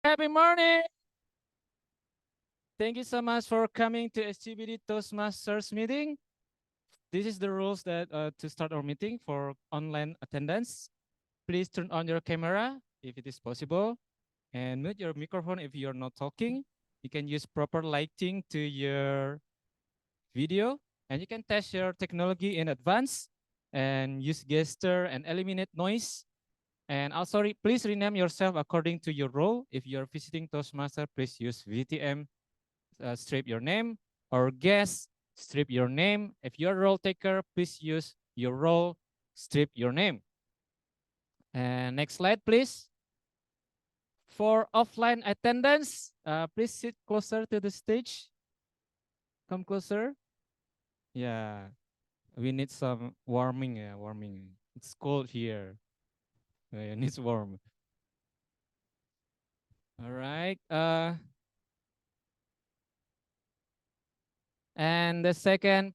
Happy morning. Thank you so much for coming to SCBD Toastmasters meeting. This is the rules that to start our meeting for online attendance. Please turn on your camera if it is possible and mute your microphone if you're not talking. You can use proper lighting to your video and you can test your technology in advance and use gesture and eliminate noise. And also, please rename yourself according to your role. If you're visiting Toastmaster, please use VTM, strip your name, or guest, strip your name. If you're a role taker, please use your role, strip your name. And next slide, please. For offline attendance, please sit closer to the stage. Come closer. Yeah, we need some warming. Warming. It's cold here. It needs warm. All right. And the second,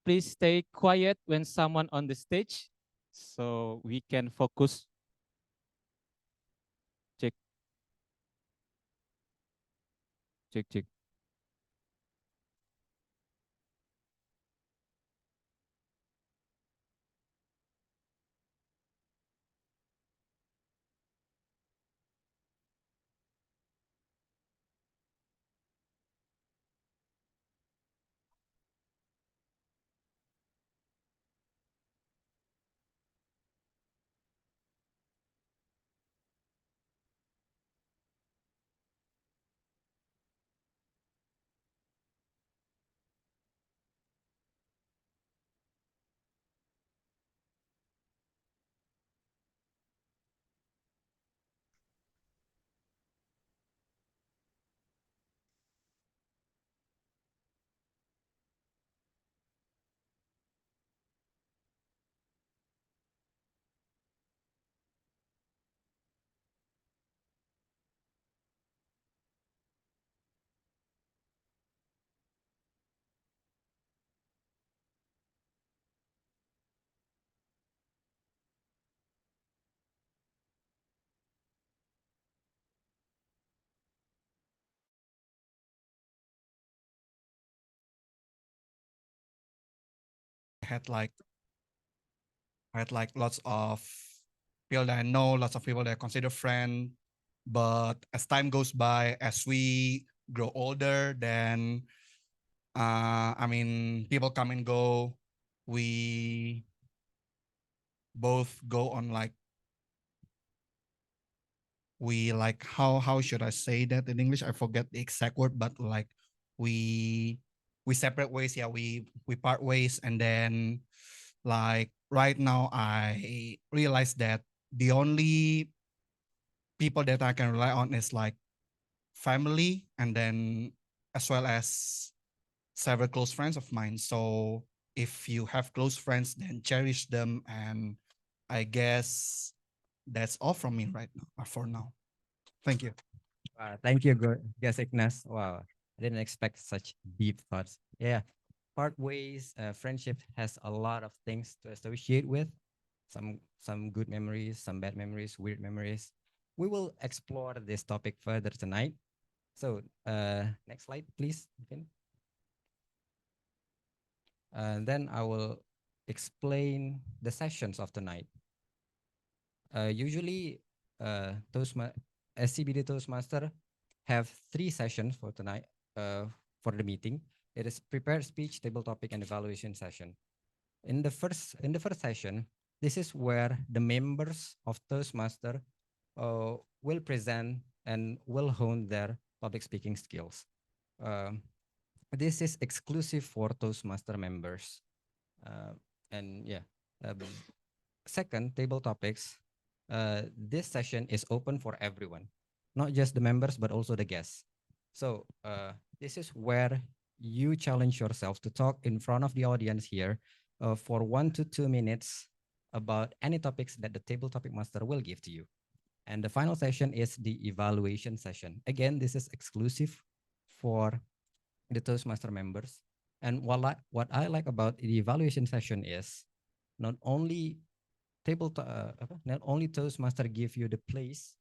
please stay quiet when someone on the stage so we can focus. Check, check, check. had like I had like lots of people that I know, lots of people that I consider friend. But as time goes by, as we grow older, then people come and go. We both go on like we like how should I say that in English? I forget the exact word, but like we we separate ways. Yeah, we part ways, and then like right now I realize that the only people that I can rely on is like family, and then as well as several close friends of mine. So if you have close friends, then cherish them. And I guess that's all from me right now, for now. Thank you. Thank you, Guest Ignas. Wow, I didn't expect such deep thoughts. Yeah, part ways, friendship has a lot of things to associate with. Some good memories, some bad memories, weird memories. We will explore this topic further tonight. So, next slide, please. Vin. Then I will explain the sessions of tonight. Usually, SCBD Toastmaster have 3 sessions for tonight for the meeting. It is prepared speech, table topic, and evaluation session. In the first session, this is where the members of Toastmaster will present and will hone their public speaking skills. Um, this is exclusive for Toastmaster members. Uh, and yeah, um, second, table topics. This session is open for everyone, not just the members, but also the guests. So this is where you challenge yourself to talk in front of the audience here for 1 to 2 minutes about any topics that the table topic master will give to you. And the final session is the evaluation session. Again, this is exclusive for the Toastmaster members. And what I like about the evaluation session is not only not only Toastmaster give you the place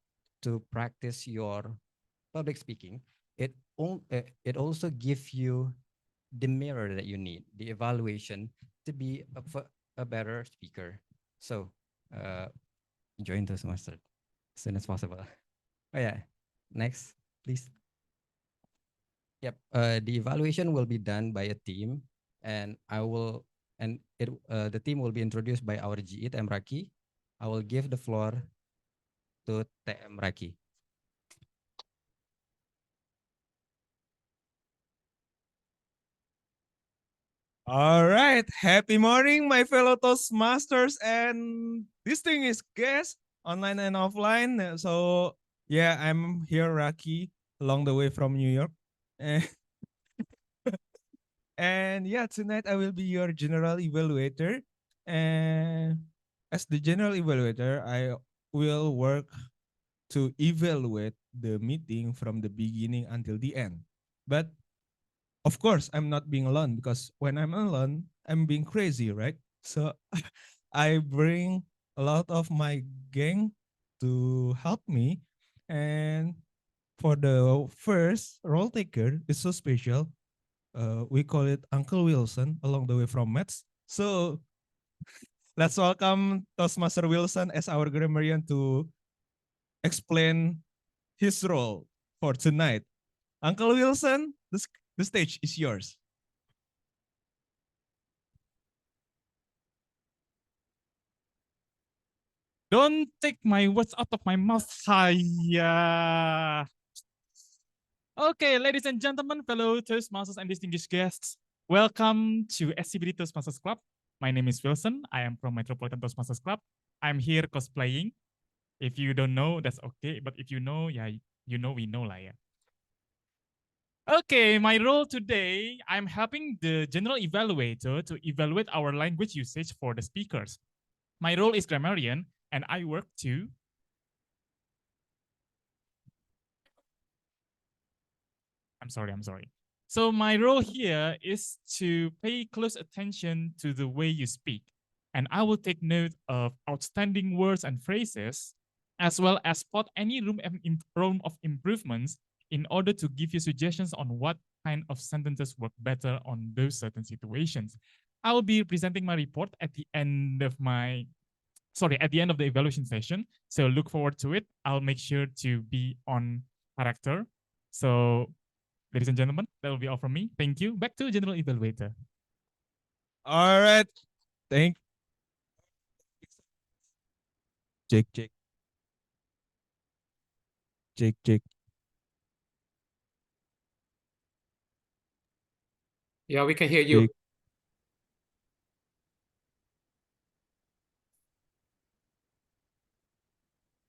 to practice your public speaking, it also gives you the mirror that you need, the evaluation to be a better speaker. So join Toastmasters as soon as possible. Oh yeah, next, please. Yep. The evaluation will be done by a team, and the team will be introduced by our GE TM Raki. I will give the floor to TM Raki. All right. Happy morning, my fellow Toastmasters and distinguished guests, online and offline. So, yeah, I'm here, Raki, along the way from New York. And, and yeah, tonight I will be your general evaluator. And as the general evaluator, I will work to evaluate the meeting from the beginning until the end. But of course, I'm not being alone because when I'm alone, I'm being crazy, right? So I bring a lot of my gang to help me. And for the first role taker, it's so special. We call it Uncle Wilson along the way from Mets. So let's welcome Toastmaster Wilson as our grammarian to explain his role for tonight. Uncle Wilson, the stage is yours. Don't take my words out of my mouth. Hiya. Okay, ladies and gentlemen, fellow Toastmasters and distinguished guests, welcome to SCBD Toastmasters Club. My name is Wilson. I am from Metropolitan Toastmasters Club. I'm here cosplaying. If you don't know, that's okay. But if you know, yeah, you know, we know lah, yeah. Okay, my role today, I'm helping the general evaluator to evaluate our language usage for the speakers. My role is grammarian, and I work to I'm sorry. So my role here is to pay close attention to the way you speak. And I will take note of outstanding words and phrases, as well as spot any room of improvements in order to give you suggestions on what kind of sentences work better on those certain situations. I will be presenting my report at the end of the evaluation session. So look forward to it. I'll make sure to be on character. So ladies and gentlemen, that will be all from me. Thank you. Back to General Evaluator. All right. Thank. Check. Yeah, we can hear you. Check.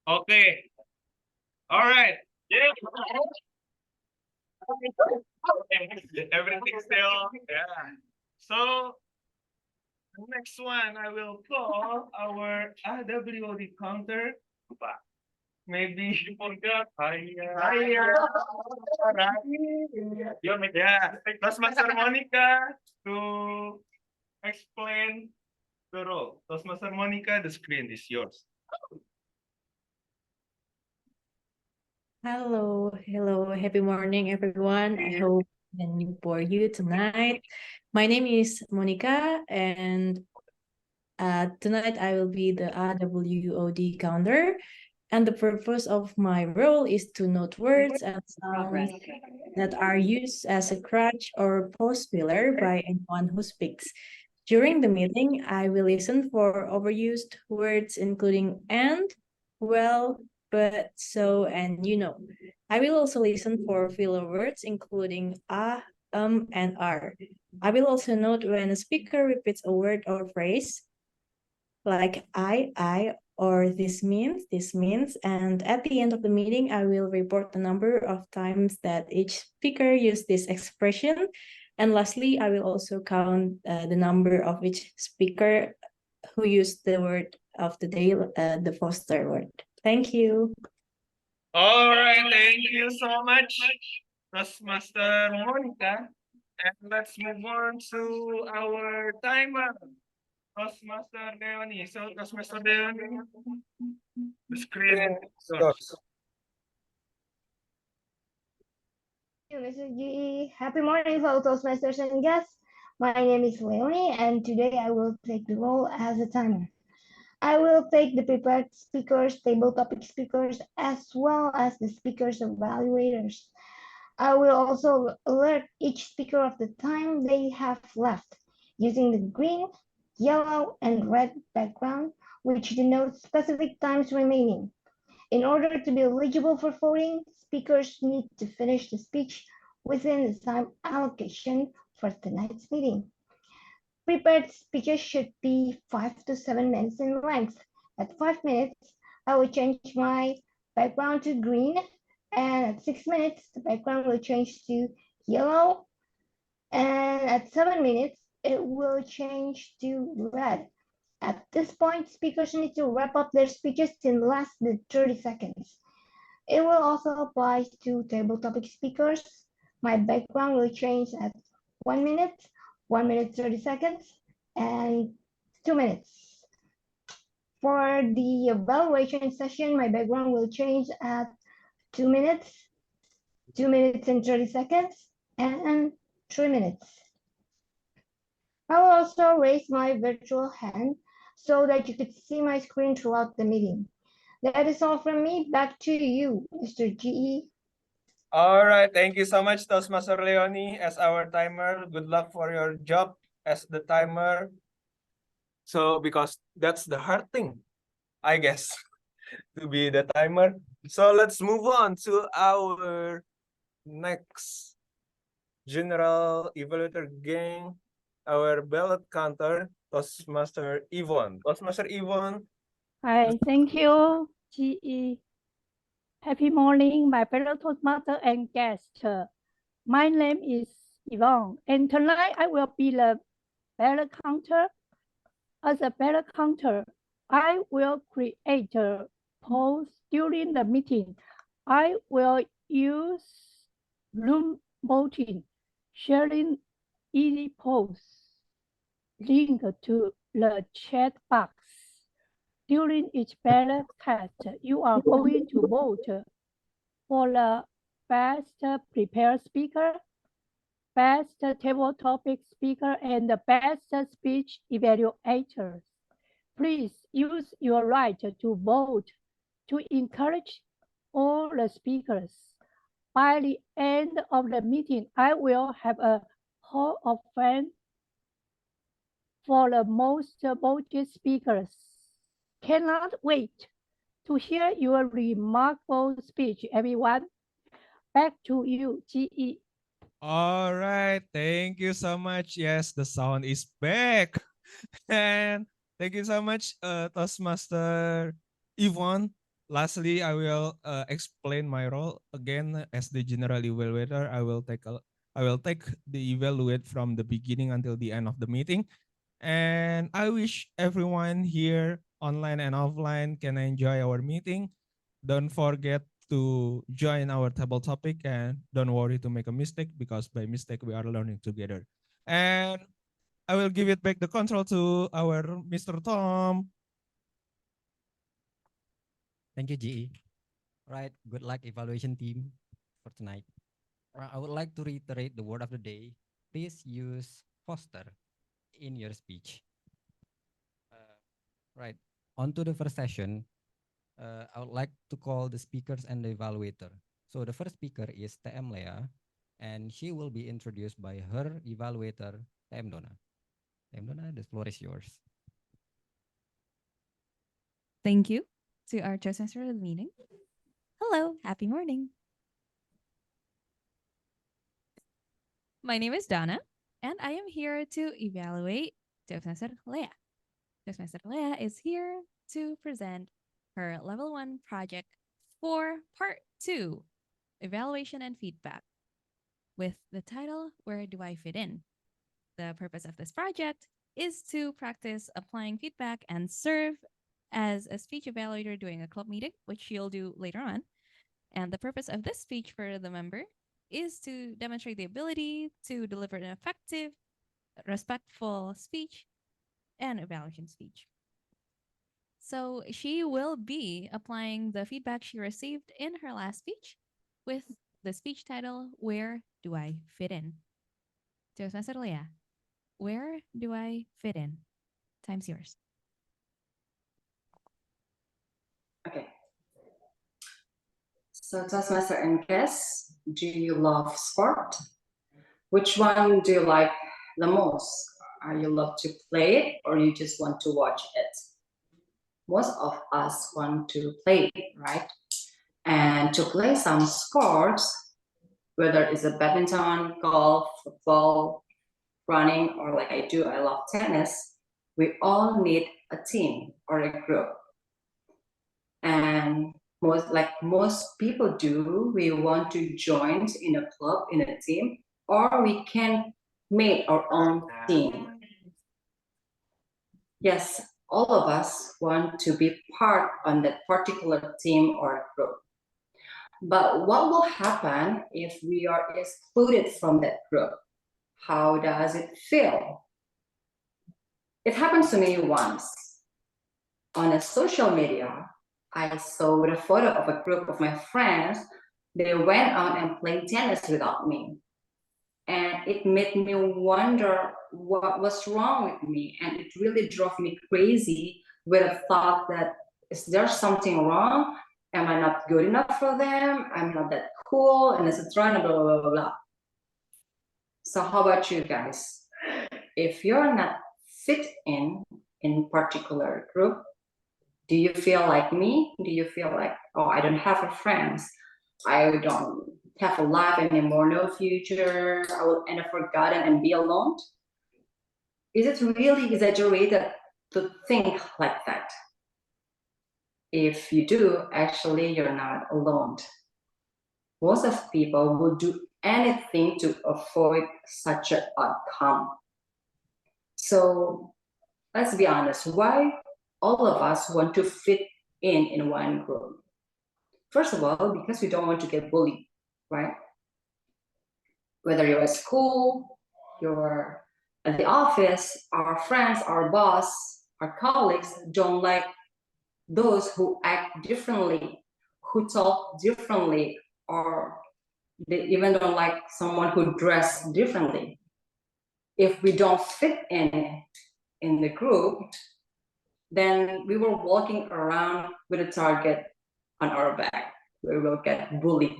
Okay. All right. Yeah. Everything still. Yeah. So the next one I will call our AWOD counter. Maybe you forgot. Hiya. Yeah. Toastmaster Monica to explain the role. Toastmaster Monica, the screen is yours. Hello, happy morning, everyone. I hope I can bore you tonight. My name is Monica, and tonight I will be the AWOD counter. And the purpose of my role is to note words and sounds that are used as a crutch or pause filler by anyone who speaks. During the meeting, I will listen for overused words, including and, well, but, so, and you know. I will also listen for filler words, including and are. I will also note when a speaker repeats a word or phrase, like I, or this means, and at the end of the meeting, I will report the number of times that each speaker used this expression. And lastly, I will also count the number of each speaker who used the word of the day, the poster word. Thank you. All right, thank you so much, Toastmaster Monica. And let's move on to our timer, Toastmaster Deoni. So, Toastmaster Deoni, the screen is yours. Mr. GE. Happy morning, fellow Toastmasters and guests. My name is Leonie, and today I will take the role as a timer. I will take the prepared speakers, table topic speakers, as well as the speakers evaluators. I will also alert each speaker of the time they have left using the green, yellow, and red background, which denotes specific times remaining. In order to be eligible for voting, speakers need to finish the speech within the time allocation for tonight's meeting. Prepared speeches should be 5 to 7 minutes in length. At 5 minutes, I will change my background to green, and at 6 minutes, the background will change to yellow, and at 7 minutes, it will change to red. At this point, speakers need to wrap up their speeches in less than 30 seconds. It will also apply to table topic speakers. My background will change at 1 minute, 1 minute 30 seconds, and 2 minutes. For the evaluation session, my background will change at 2 minutes, 2 minutes and 30 seconds, and 3 minutes. I will also raise my virtual hand so that you could see my screen throughout the meeting. That is all from me. Back to you, Mr. GE. All right, thank you so much, Toastmaster Leonie, as our timer. Good luck for your job as the timer. So, because that's the hard thing, I guess, to be the timer. So let's move on to our next general evaluator gang, our ballot counter, Toastmaster Yvonne. Toastmaster Yvonne. Hi, thank you, GE. Happy morning, my fellow Toastmaster and guests. My name is Yvonne, and tonight I will be the ballot counter. As a ballot counter, I will create polls during the meeting. I will use room voting, sharing easy polls, link to the chat box. During each ballot cast, you are going to vote for the best prepared speaker, best table topic speaker, and the best speech evaluators. Please use your right to vote to encourage all the speakers. By the end of the meeting, I will have a hall of fame for the most voted speakers. Cannot wait to hear your remarkable speech, everyone. Back to you, GE. All right, thank you so much. Yes, the sound is back. And thank you so much, Toastmaster Yvonne. Lastly, I will explain my role again as the general evaluator. I will take the evaluate from the beginning until the end of the meeting. And I wish everyone here, online and offline, can enjoy our meeting. Don't forget to join our table topic, and don't worry to make a mistake, because by mistake we are learning together. And I will give it back the control to our Mr. Tom. Thank you, GE. Right, good luck evaluation team for tonight. I would like to reiterate the word of the day. Please use foster in your speech. Right, on to the first session. I would like to call the speakers and the evaluator. So the first speaker is TM Lea, and she will be introduced by her evaluator, TM Dona. TM Dona, the floor is yours. Thank you to our Toastmaster of the meeting. Hello, happy morning. My name is Donna, and I am here to evaluate Toastmaster Lea. Toastmaster Lea is here to present her level 1 project for part 2, evaluation and feedback, with the title, Where Do I Fit In? The purpose of this project is to practice applying feedback and serve as a speech evaluator during a club meeting, which she'll do later on. And the purpose of this speech for the member is to demonstrate the ability to deliver an effective, respectful speech and evaluation speech. So she will be applying the feedback she received in her last speech with the speech title, Where Do I Fit In? Toastmaster Leah, where do I fit in? Time's yours. Okay. So Toastmaster and guests, do you love sport? Which one do you like the most? Are you love to play it or you just want to watch it? Most of us want to play it, right? And to play some sports, whether it's a badminton, golf, football, running, or like I do, I love tennis, we all need a team or a group. And most people do, we want to join in a club, in a team, or we can make our own team. Yes, all of us want to be part on that particular team or group. But what will happen if we are excluded from that group? How does it feel? It happened to me once. On a social media, I saw the photo of a group of my friends. They went out and played tennis without me. And it made me wonder what was wrong with me. And it really drove me crazy with the thought that, is there something wrong? Am I not good enough for them? I'm not that cool, and etc. Blah, blah, blah, blah, blah. So how about you guys? If you're not fit in particular group, do you feel like me? Do you feel like, oh, I don't have a friends. I don't have a life anymore, no future. I will end up forgotten and be alone. Is it really exaggerated to think like that? If you do, actually, you're not alone. Most of people will do anything to avoid such an outcome. So let's be honest, why all of us want to fit in one group? First of all, because we don't want to get bullied, right? Whether you're at school, you're at the office, our friends, our boss, our colleagues don't like those who act differently, who talk differently, or they even don't like someone who dress differently. If we don't fit in the group, then we were walking around with a target on our back. We will get bullied.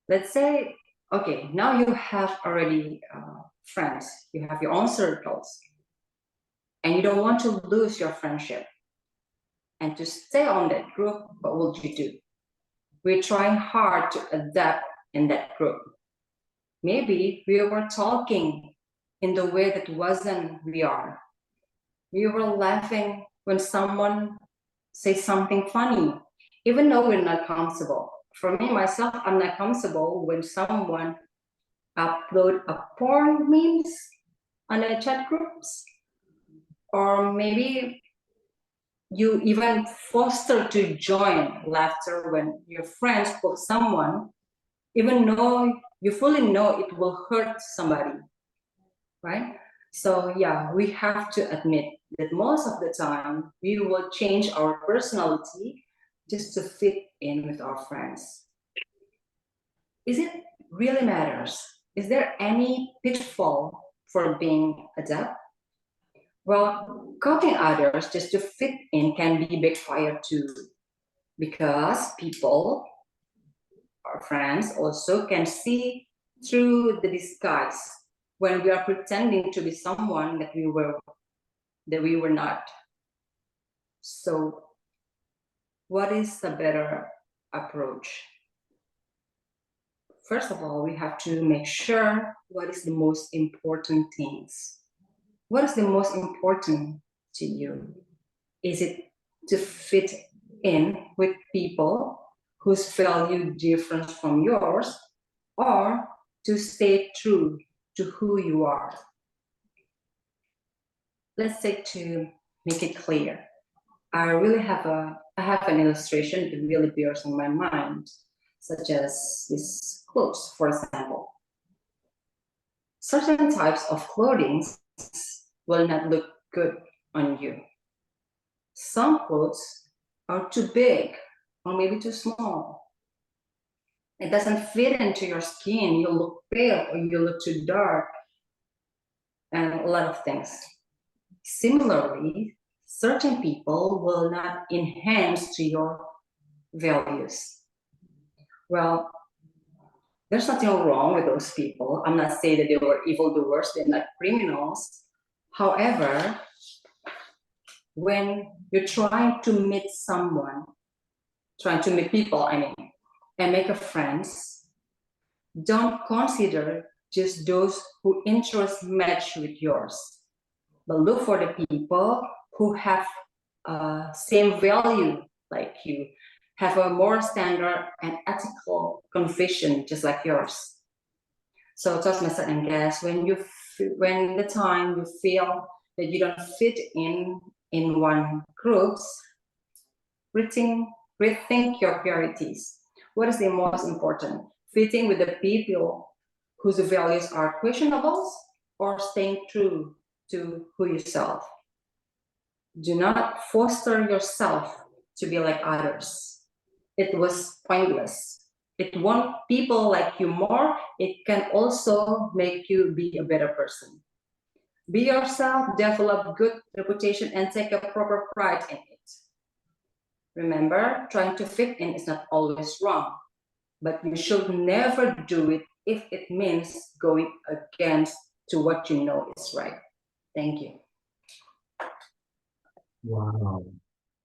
Let's say, okay, now you have already friends, you have your own circles, and you don't want to lose your friendship. And to stay on that group, what will you do? We're trying hard to adapt in that group. Maybe we were talking in the way that wasn't we are. We were laughing when someone says something funny, even though we're not comfortable. For me, myself, I'm not comfortable when someone upload a porn memes on the chat groups, or maybe you even foster to join laughter when your friends quote someone, even though you fully know it will hurt somebody, right? So yeah, we have to admit that most of the time we will change our personality just to fit in with our friends. Is it really matters? Is there any pitfall for being adept? Well, copying others just to fit in can be backfire too, because people, our friends, also can see through the disguise when we are pretending to be someone that we were not. So what is the better approach? First of all, we have to make sure what is the most important things. What is the most important to you? Is it to fit in with people whose value different from yours, or to stay true to who you are? Let's say, to make it clear, I have an illustration that really bears on my mind, such as this clothes, for example. Certain types of clothing will not look good on you. Some clothes are too big or maybe too small. It doesn't fit into your skin. You look pale or you look too dark, and a lot of things. Similarly, certain people will not enhance to your values. Well, there's nothing wrong with those people. I'm not saying that they were evildoers, they're not criminals. However, when you're trying to meet someone, trying to meet people, and make a friends, don't consider just those who interests match with yours, but look for the people who have same value like you, have a more standard and ethical conviction just like yours. So Toastmaster and guests, when the time you feel that you don't fit in one groups, rethink your priorities. What is the most important? Fitting with the people whose values are questionable, or staying true to who yourself? Do not foster yourself to be like others. It was pointless. It won't people like you more. It can also make you be a better person. Be yourself, develop good reputation, and take a proper pride in it. Remember, trying to fit in is not always wrong, but you should never do it if it means going against to what you know is right. Thank you. Wow.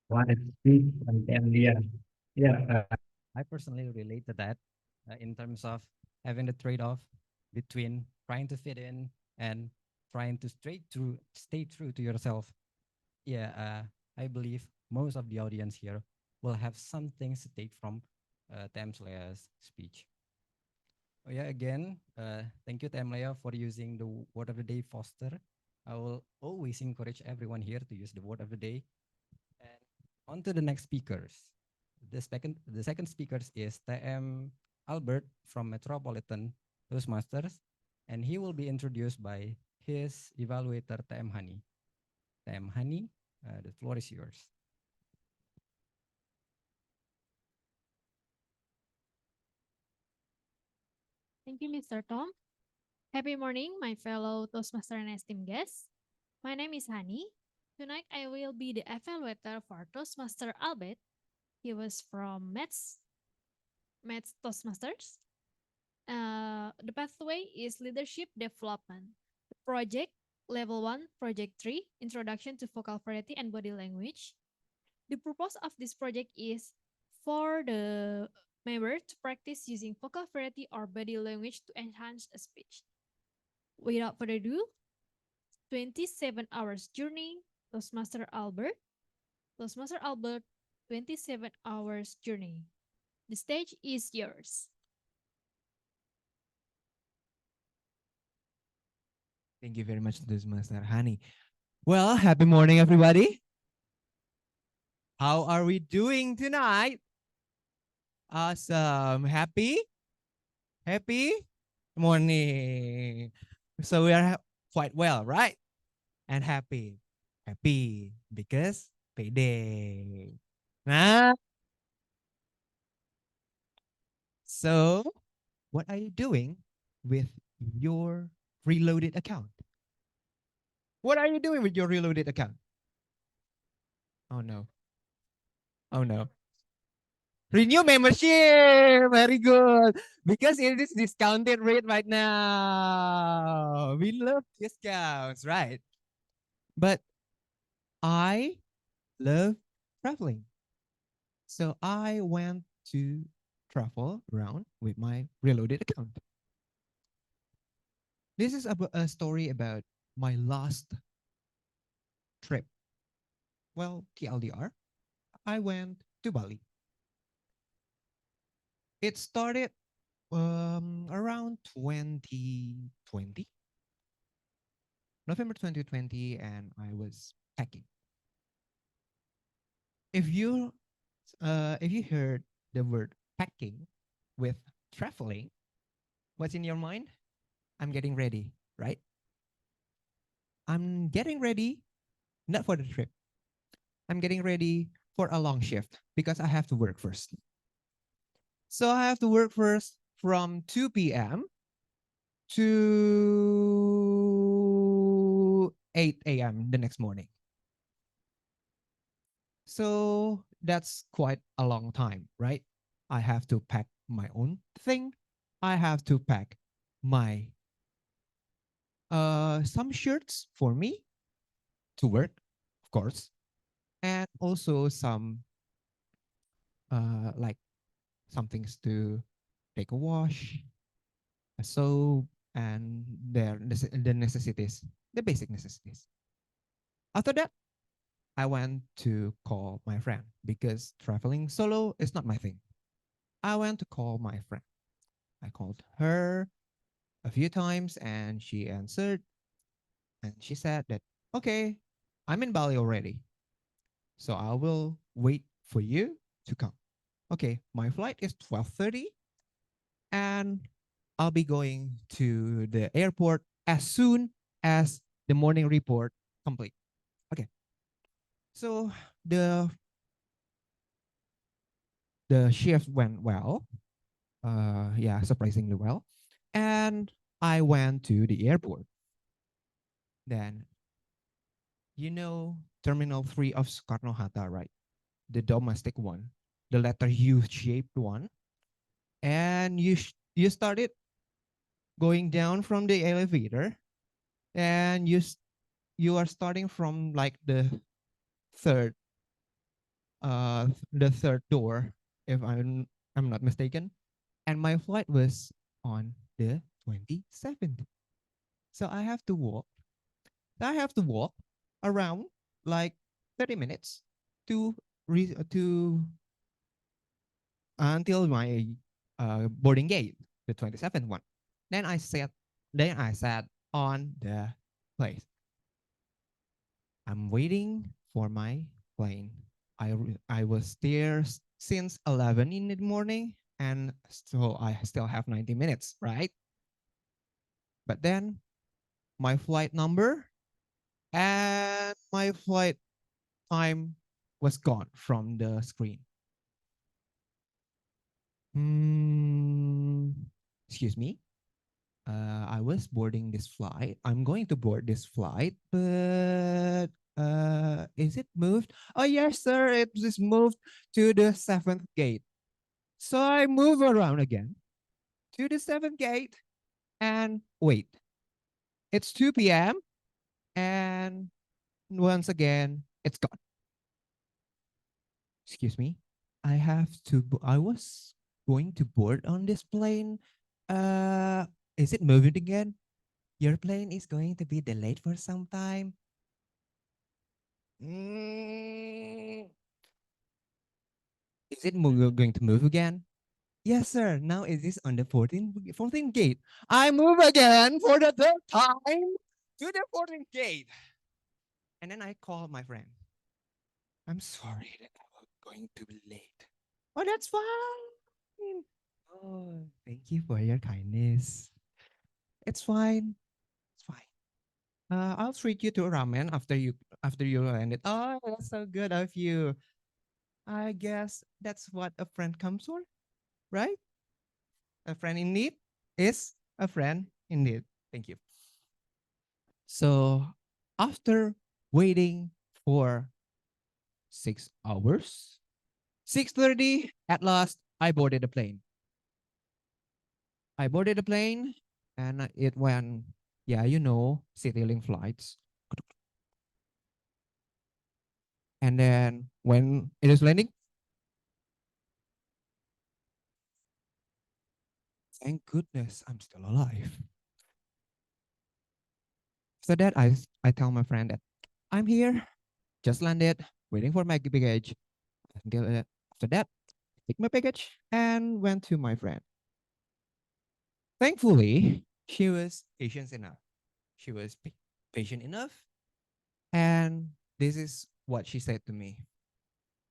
What a speech from Delia. Yeah, I personally relate to that in terms of having the trade-off between trying to fit in and trying to stay true to yourself. Yeah, I believe most of the audience here will have some things to take from Tamslea's speech. Oh yeah, again, thank you Tamlea for using the word of the day, foster. I will always encourage everyone here to use the word of the day. And on to the next speakers. The second speakers is TM Albert from Metropolitan Toastmasters, and he will be introduced by his evaluator TM Hani. TM Hani, the floor is yours. Thank you, Mr. Tom. Happy morning, my fellow Toastmaster and esteemed guests. My name is Hani. Tonight, I will be the evaluator for Toastmaster Albert. He was from Maths Toastmasters. The pathway is leadership development. The project, level 1, project 3, introduction to vocal variety and body language. The purpose of this project is for the member to practice using vocal variety or body language to enhance a speech. Without further ado, 27 hours journey, Toastmaster Albert. Toastmaster Albert, 27 hours journey. The stage is yours. Thank you very much, Toastmaster Hani. Well, happy morning, everybody. How are we doing tonight? Awesome. Happy? Happy? Morning. So we are quite well, right? And happy. Happy because payday. Nah. So what are you doing with your reloaded account? What are you doing with your reloaded account? Oh no. Oh no. Renew membership. Very good. Because it is discounted rate right now. We love discounts, right? But I love traveling. So I went to travel around with my reloaded account. This is a story about my last trip. Well, TLDR, I went to Bali. It started around 2020, November 2020, and I was packing. If you heard the word packing with traveling, what's in your mind? I'm getting ready, right? I'm getting ready, not for the trip. I'm getting ready for a long shift because I have to work first. So I have to work first from 2 p.m. to 8 a.m. the next morning. So that's quite a long time, right? I have to pack my own thing. I have to pack my some shirts for me to work, of course, and also some like some things to take a wash, a soap, and the necessities, the basic necessities. After that, I went to call my friend because traveling solo is not my thing. I went to call my friend. I called her a few times and she answered and she said that, okay, I'm in Bali already. So I will wait for you to come. Okay, my flight is 12:30 and I'll be going to the airport as soon as the morning report complete. Okay. So the shift went well. Yeah, surprisingly well. And I went to the airport. Then you know Terminal 3 of Soekarno-Hatta, right? The domestic one, the letter U shaped one. And you started going down from the elevator and you are starting from like third the third door if I'm not mistaken, and my flight was on the 27th. So I have to walk around like 30 minutes to until my boarding gate, the 27th one. Then I sat on the place. I'm waiting for my plane. I was there since 11 in the morning, and so I still have 90 minutes, right? But then my flight number and my flight time was gone from the screen. Excuse me. I was boarding this flight. I'm going to board this flight, but is it moved? Oh yes, sir. It is moved to the 7th gate. So I move around again to the 7th gate and wait. It's 2 p.m. and once again it's gone. Excuse me. I was going to board on this plane. Is it moving again? Your plane is going to be delayed for some time. Is it going to move again? Yes, sir. Now it is on the 14th gate. I move again for the third time to the 14th gate. And then I call my friend. I'm sorry that I was going to be late. Oh, that's fine. Oh, thank you for your kindness. It's fine. It's fine. I'll treat you to ramen after you landed. Oh, that's so good of you. I guess that's what a friend comes for, right? A friend in need is a friend in need. Thank you. So after waiting for 6 hours, 6:30, at last, I boarded the plane. I boarded the plane and it went, yeah, you know, Citylink flights. And then when it is landing, thank goodness I'm still alive. So that I tell my friend that I'm here, just landed, waiting for my baggage. After that, take my baggage and went to my friend. Thankfully, she was patient enough. She was patient enough. And this is what she said to me.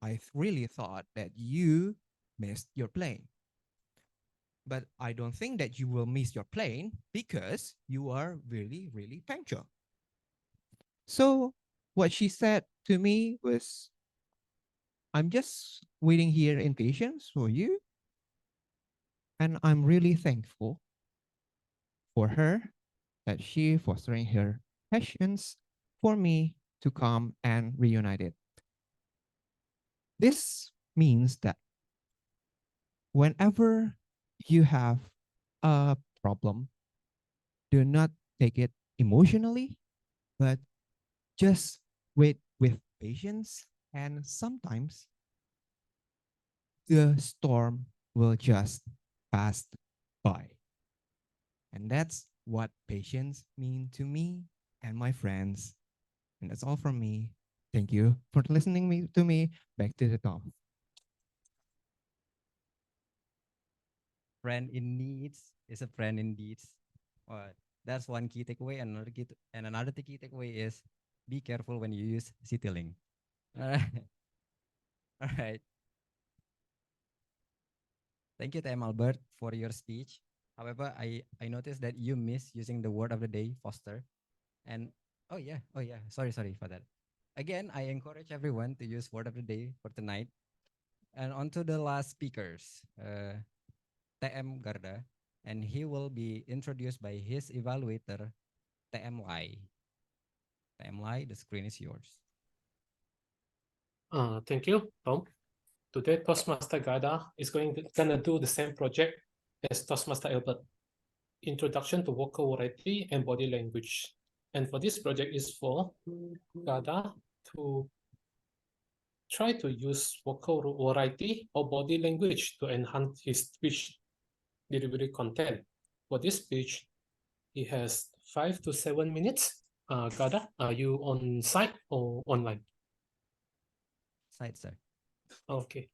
I really thought that you missed your plane. But I don't think that you will miss your plane because you are really, really punctual. So what she said to me was, I'm just waiting here in patience for you. And I'm really thankful for her that she fostering her passions for me to come and reunite it. This means that whenever you have a problem, do not take it emotionally, but just wait with patience. And sometimes the storm will just pass by. And that's what patience mean to me and my friends. And that's all from me. Thank you for listening to me. Back to the Tom. Friend in needs is a friend in deeds. That's one key takeaway. Another key takeaway is be careful when you use CityLink. All right. All right. Thank you, TM Albert, for your speech. However, I noticed that you miss using the word of the day, foster. And oh yeah. Sorry for that. Again, I encourage everyone to use word of the day for tonight. And on to the last speakers, TM Garda, and he will be introduced by his evaluator, TM Lai. TM Lai, the screen is yours. Thank you, Tom. Today, Toastmaster Gada is gonna do the same project as Toastmaster Albert, Introduction to Vocal Variety and Body Language. And for this project is for Gada to try to use vocal variety or body language to enhance his speech delivery content. For this speech, he has 5 to 7 minutes. Gada, are you on site or online? Site, sir. Okay.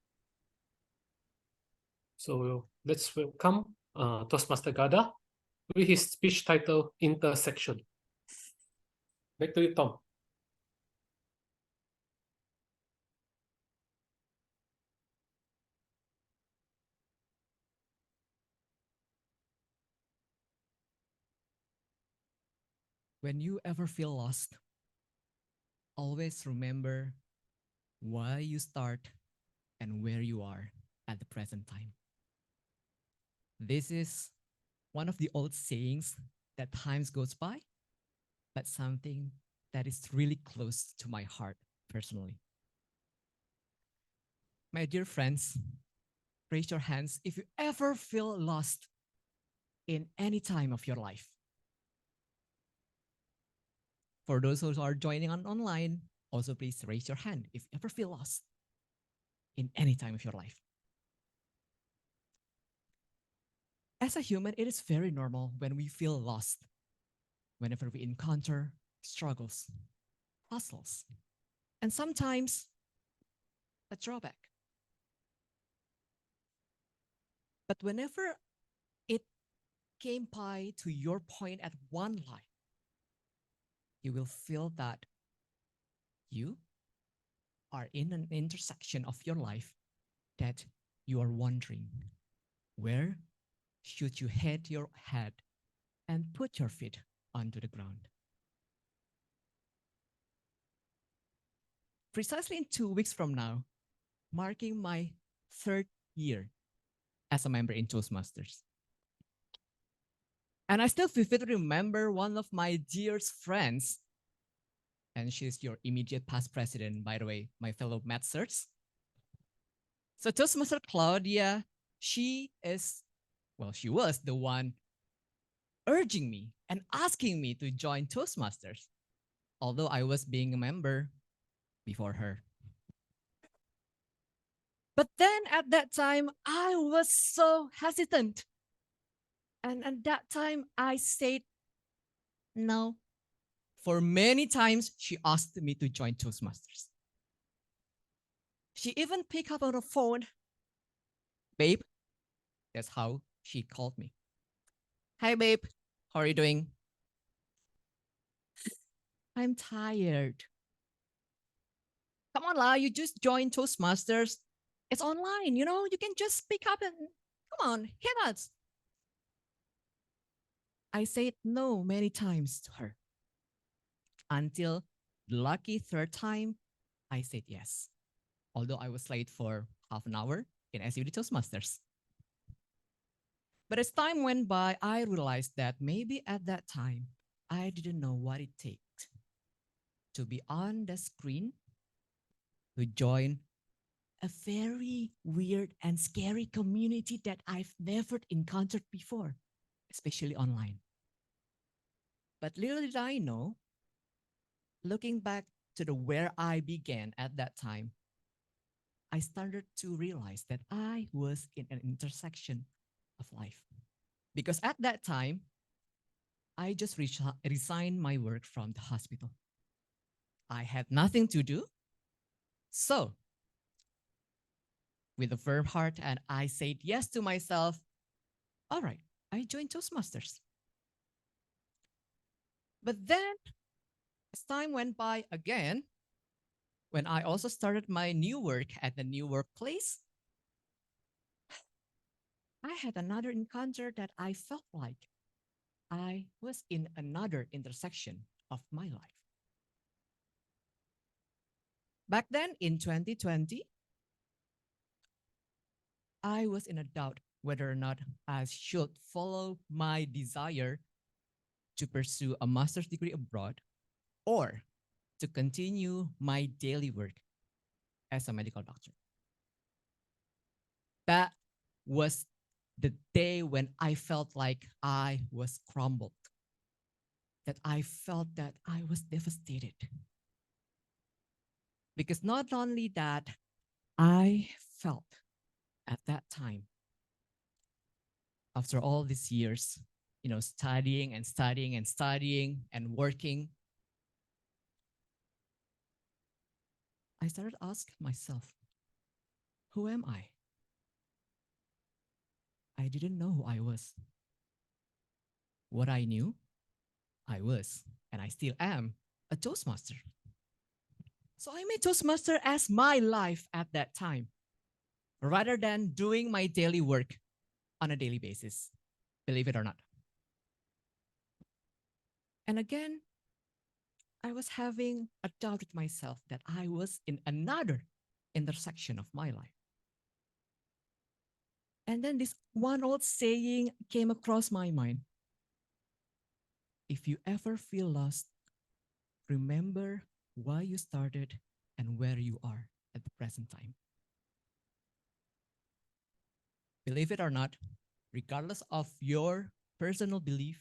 So let's welcome Toastmaster Gada with his speech title, Intersection. Back to you, Tom. When you ever feel lost, always remember why you start and where you are at the present time. This is one of the old sayings that times goes by, but something that is really close to my heart personally. My dear friends, raise your hands if you ever feel lost in any time of your life. For those who are joining on online, also please raise your hand if you ever feel lost in any time of your life. As a human, it is very normal when we feel lost, whenever we encounter struggles, hustles, and sometimes a drawback. But whenever it came by to your point at one line, you will feel that you are in an intersection of your life that you are wondering, where should you head your head and put your feet onto the ground? Precisely in 2 weeks from now, marking my 3rd year as a member in Toastmasters. And I still vividly remember one of my dearest friends, and she's your immediate past president, by the way, my fellow Mathsers. So Toastmaster Claudia, she was the one urging me and asking me to join Toastmasters, although I was being a member before her. But then at that time, I was so hesitant. And at that time, I said no. For many times, she asked me to join Toastmasters. She even picked up on the phone. Babe, that's how she called me. Hi, babe. How are you doing? I'm tired. Come on, La, you just joined Toastmasters. It's online, you know, you can just pick up and come on, hit us. I said no many times to her until the lucky 3rd time I said yes, although I was late for half an hour in SCBD Toastmasters. But as time went by, I realized that maybe at that time, I didn't know what it takes to be on the screen, to join a very weird and scary community that I've never encountered before, especially online. But little did I know, looking back to the where I began at that time, I started to realize that I was in an intersection of life. Because at that time, I just resigned my work from the hospital. I had nothing to do. So, with a firm heart, and I said yes to myself, all right, I joined Toastmasters. But then, as time went by again, when I also started my new work at the new workplace, I had another encounter that I felt like I was in another intersection of my life. Back then in 2020, I was in a doubt whether or not I should follow my desire to pursue a master's degree abroad or to continue my daily work as a medical doctor. That was the day when I felt like I was crumbled, that I felt that I was devastated. Because not only that, I felt at that time, after all these years, studying and studying and studying and working, I started asking myself, who am I? I didn't know who I was. What I knew, I was, and I still am, a Toastmaster. So I made Toastmaster as my life at that time, rather than doing my daily work on a daily basis, believe it or not. And again, I was having a doubt with myself that I was in another intersection of my life. And then this one old saying came across my mind. If you ever feel lost, remember why you started and where you are at the present time. Believe it or not, regardless of your personal belief,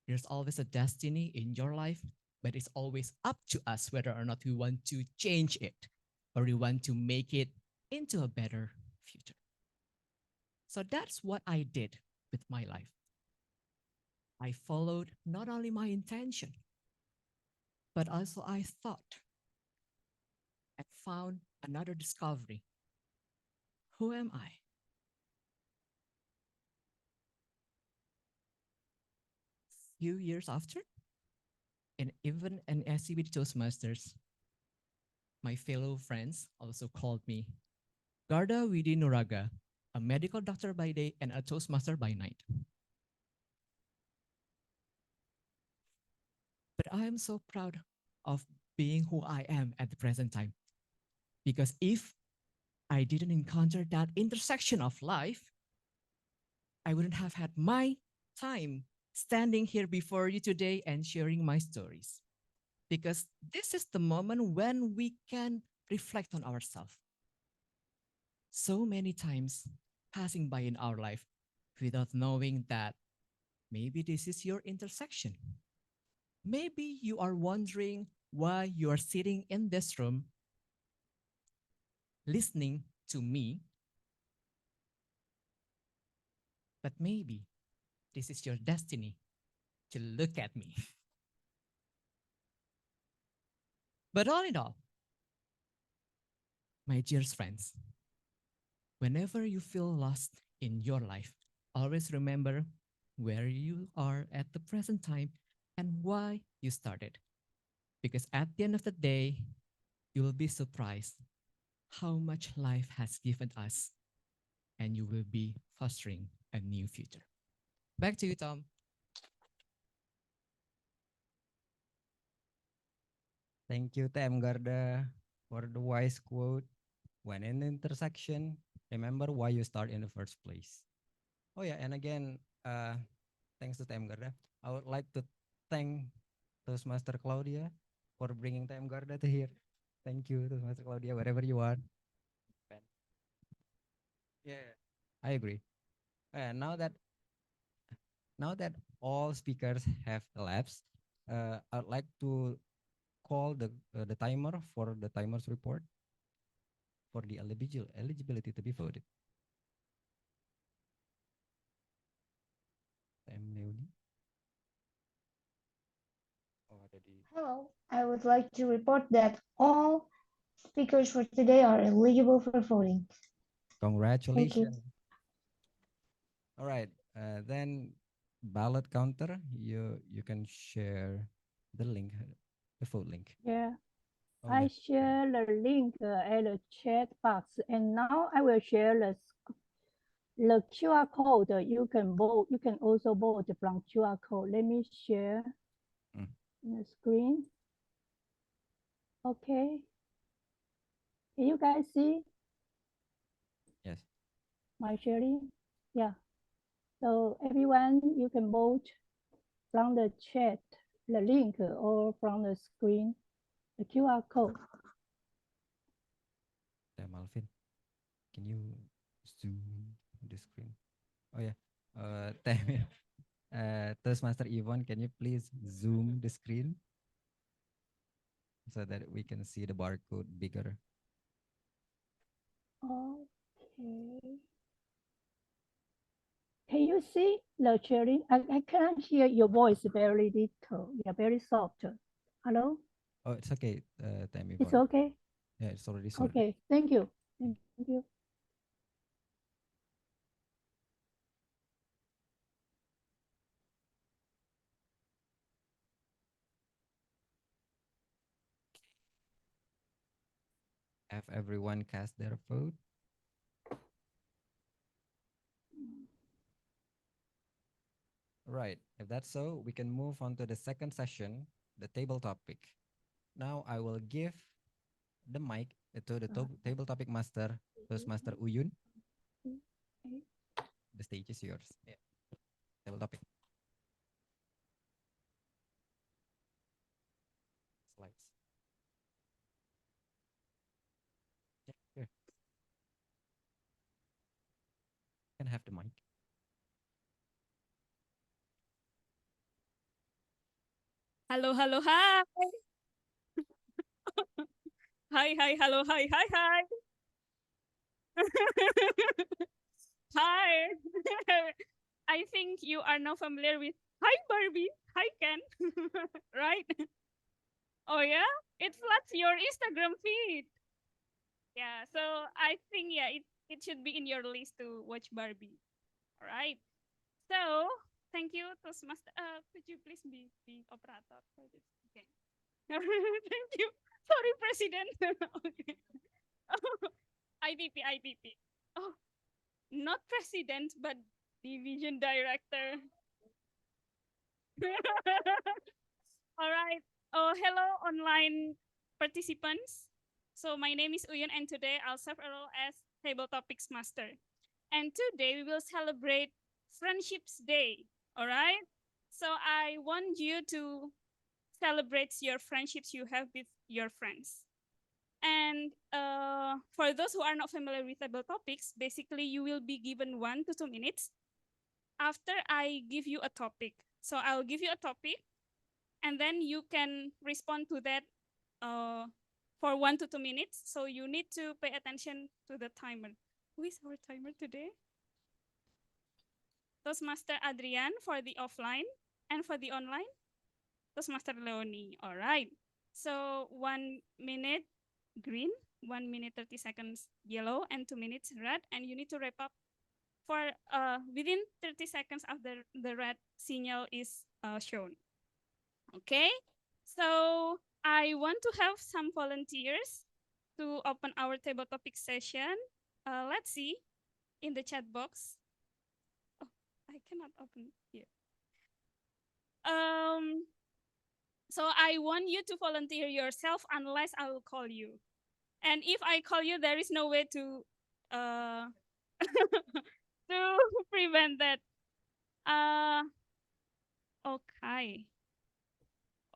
there's always a destiny in your life, but it's always up to us whether or not we want to change it or we want to make it into a better future. So that's what I did with my life. I followed not only my intention, but also I thought and found another discovery. Who am I? Few years after, and even in SCBD Toastmasters, my fellow friends also called me Garda Widi Nuraga, a medical doctor by day and a Toastmaster by night. But I am so proud of being who I am at the present time. Because if I didn't encounter that intersection of life, I wouldn't have had my time standing here before you today and sharing my stories. Because this is the moment when we can reflect on ourselves. So many times passing by in our life without knowing that maybe this is your intersection. Maybe you are wondering why you are sitting in this room listening to me, but maybe this is your destiny to look at me. But all in all, my dear friends, whenever you feel lost in your life, always remember where you are at the present time and why you started. Because at the end of the day, you will be surprised how much life has given us, and you will be fostering a new future. Back to you, Tom. Thank you, TM Garda, for the wise quote. When in the intersection, Remember why you start in the first place. Oh yeah, and again, thanks to TM Garda, I would like to thank Toastmaster Claudia for bringing TM Garda to here. Thank you, Toastmaster Claudia, wherever you are. Yeah, I agree. And now that all speakers have elapsed, I'd like to call the timer for the timer's report for the eligibility to be voted. Leonie. Oh, ada di. Hello, I would like to report that all speakers for today are eligible for voting. Congratulations. All right, then ballot counter, you can share the link, the vote link. Yeah. Oh, I yeah. share the link at the chat box, and now I will share the QR code. You can vote. You can also vote from QR code. Let me share the screen. Okay. Can you guys see Yes. my sharing? Yeah. So everyone, you can vote from the chat, the link, or from the screen, the QR code. Malvin, can you zoom the screen? Oh yeah. Temi, Toastmaster Yvonne, can you please zoom the screen so that we can see the barcode bigger? Okay. Can you see the sharing? I cannot hear your voice very little. Yeah, very soft. Hello? Oh, it's okay, Temi. It's okay? Yeah, it's already sorted. Okay, thank you. Thank you. Have everyone cast their vote? Right. If that's so, we can move on to the second session, the table topic. Now I will give the mic to the table topic master, Toastmaster Uyun. The stage is yours. Yeah. Table topic. Slides. Yeah, here. You can have the mic. Hello, hello, hi. Hi, hi, hello, hi, hi, hi. Hi. I think you are now familiar with Hi Barbie, Hi Ken, right? Oh yeah, it floods your Instagram feed. Yeah, so I think yeah, it should be in your list to watch Barbie. All right. So thank you, Toastmaster. Could you please be operator for this? Okay. Thank you. Sorry, President. Okay. IPP, IPP. Oh, not president, but division director. All right. Oh, hello, online participants. So my name is Uyun, and today I'll serve a role as Table Topics Master. And today we will celebrate Friendships Day. All right. So I want you to celebrate your friendships you have with your friends. And for those who are not familiar with table topics, basically you will be given 1 to 2 minutes after I give you a topic. So I'll give you a topic, and then you can respond to that for 1 to 2 minutes. So you need to pay attention to the timer. Who is our timer today? Toastmaster Adrian for the offline, and for the online, Toastmaster Leonie. All right. So 1 minute green, 1 minute 30 seconds yellow, and 2 minutes red. And you need to wrap up for within 30 seconds after the red signal is shown. Okay, so I want to have some volunteers to open our table topic session. Let's see in the chat box. Oh, I cannot open here. So I want you to volunteer yourself unless I will call you. And if I call you, there is no way to uh, to prevent that. Okay.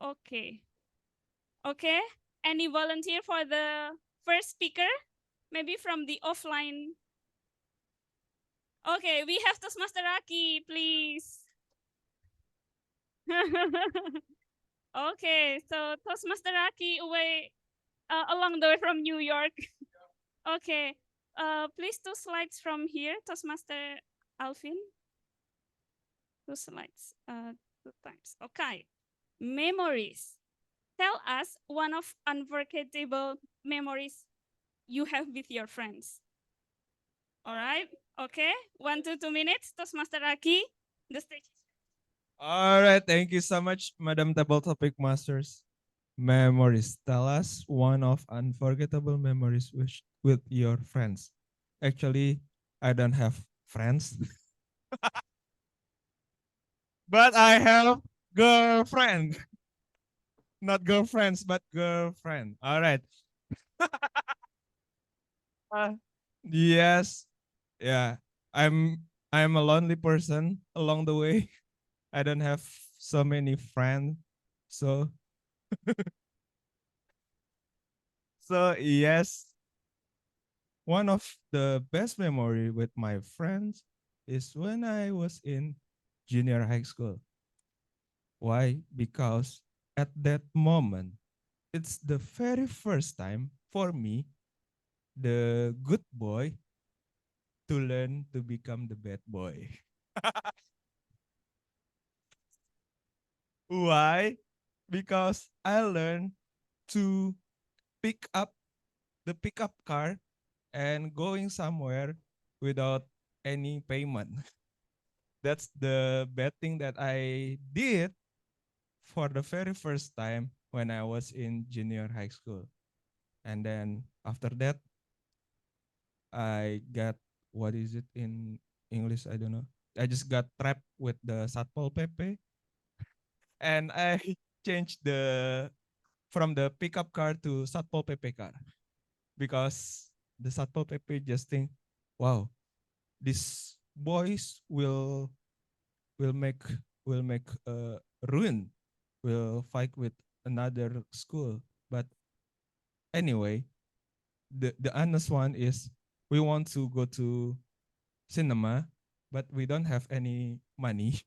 Okay. Okay. Any volunteer for the first speaker? Maybe from the offline. Okay, we have Toastmaster Aki, please. Okay, so Toastmaster Aki away along the way from New York. Okay, please 2 slides from here, Toastmaster Alvin. 2 slides, 2 times. Okay, memories. Tell us one of unforgettable memories you have with your friends. All right, okay, 1 to 2 minutes, Toastmaster Aki, the stage. All right, thank you so much, Madam Table Topic Masters. Memories. Tell us one of unforgettable memories with your friends. Actually, I don't have friends, but I have girlfriend. Not girlfriends, but girlfriend. All right. Yes. Yeah. I'm a lonely person along the way. I don't have so many friends. So so yes, one of the best memory with my friends is when I was in junior high school. Why? Because at that moment, it's the very first time for me, the good boy, to learn to become the bad boy. Why? Because I learned to pick up the pickup car and going somewhere without any payment. That's the bad thing that I did for the very first time when I was in junior high school. And then after that, I got, what is it in English? I don't know. I just got trapped with the Satpol PP, and I changed from the pickup car to Satpol PP car, because the Satpol PP just think, wow, these boys will make will make ruin, will fight with another school. But anyway, the honest one is, we want to go to cinema, but we don't have any money.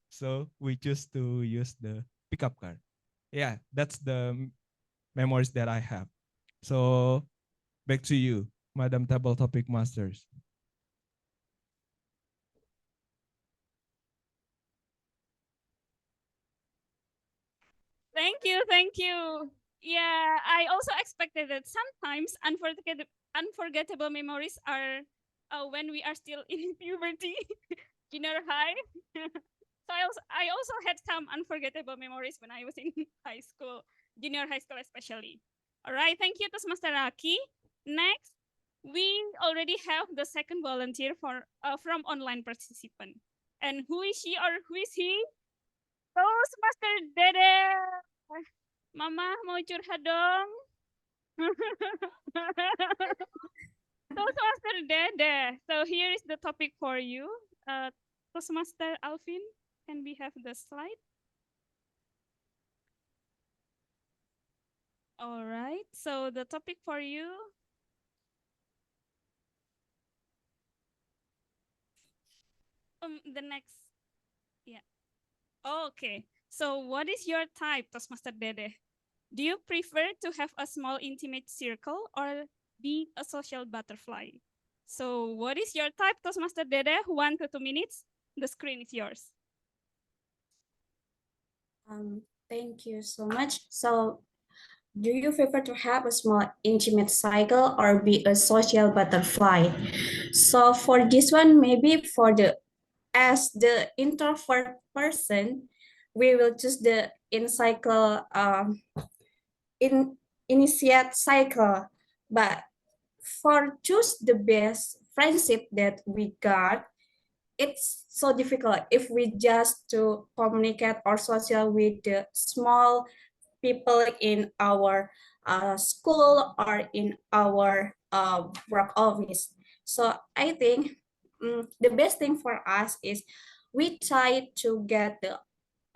So we choose to use the pickup car. Yeah, that's the memories that I have. So back to you, Madam Table Topic Masters. Thank you, thank you. Yeah, I also expected that sometimes unforgettable memories are when we are still in puberty, junior high. So I also had some unforgettable memories when I was in high school, junior high school especially. All right, thank you, Toastmaster Aki. Next, we already have the second volunteer from online participant. And who is she or who is he? Toastmaster Dede. Mama mau curhat dong. Toastmaster Dede. So here is the topic for you. Toastmaster Alvin, can we have the slide? All right. So the topic for you. The next. Yeah. Okay. So what is your type, Toastmaster Dede? Do you prefer to have a small intimate circle or be a social butterfly? So what is your type, Toastmaster Dede? 1 to 2 minutes. The screen is yours. Thank you so much. So do you prefer to have a small intimate cycle or be a social butterfly? So for this one, maybe as the introvert person, we will choose the initiate cycle. But for choose the best friendship that we got, it's so difficult if we just to communicate or social with the small people in our school or in our work office. So I think the best thing for us is we try to get a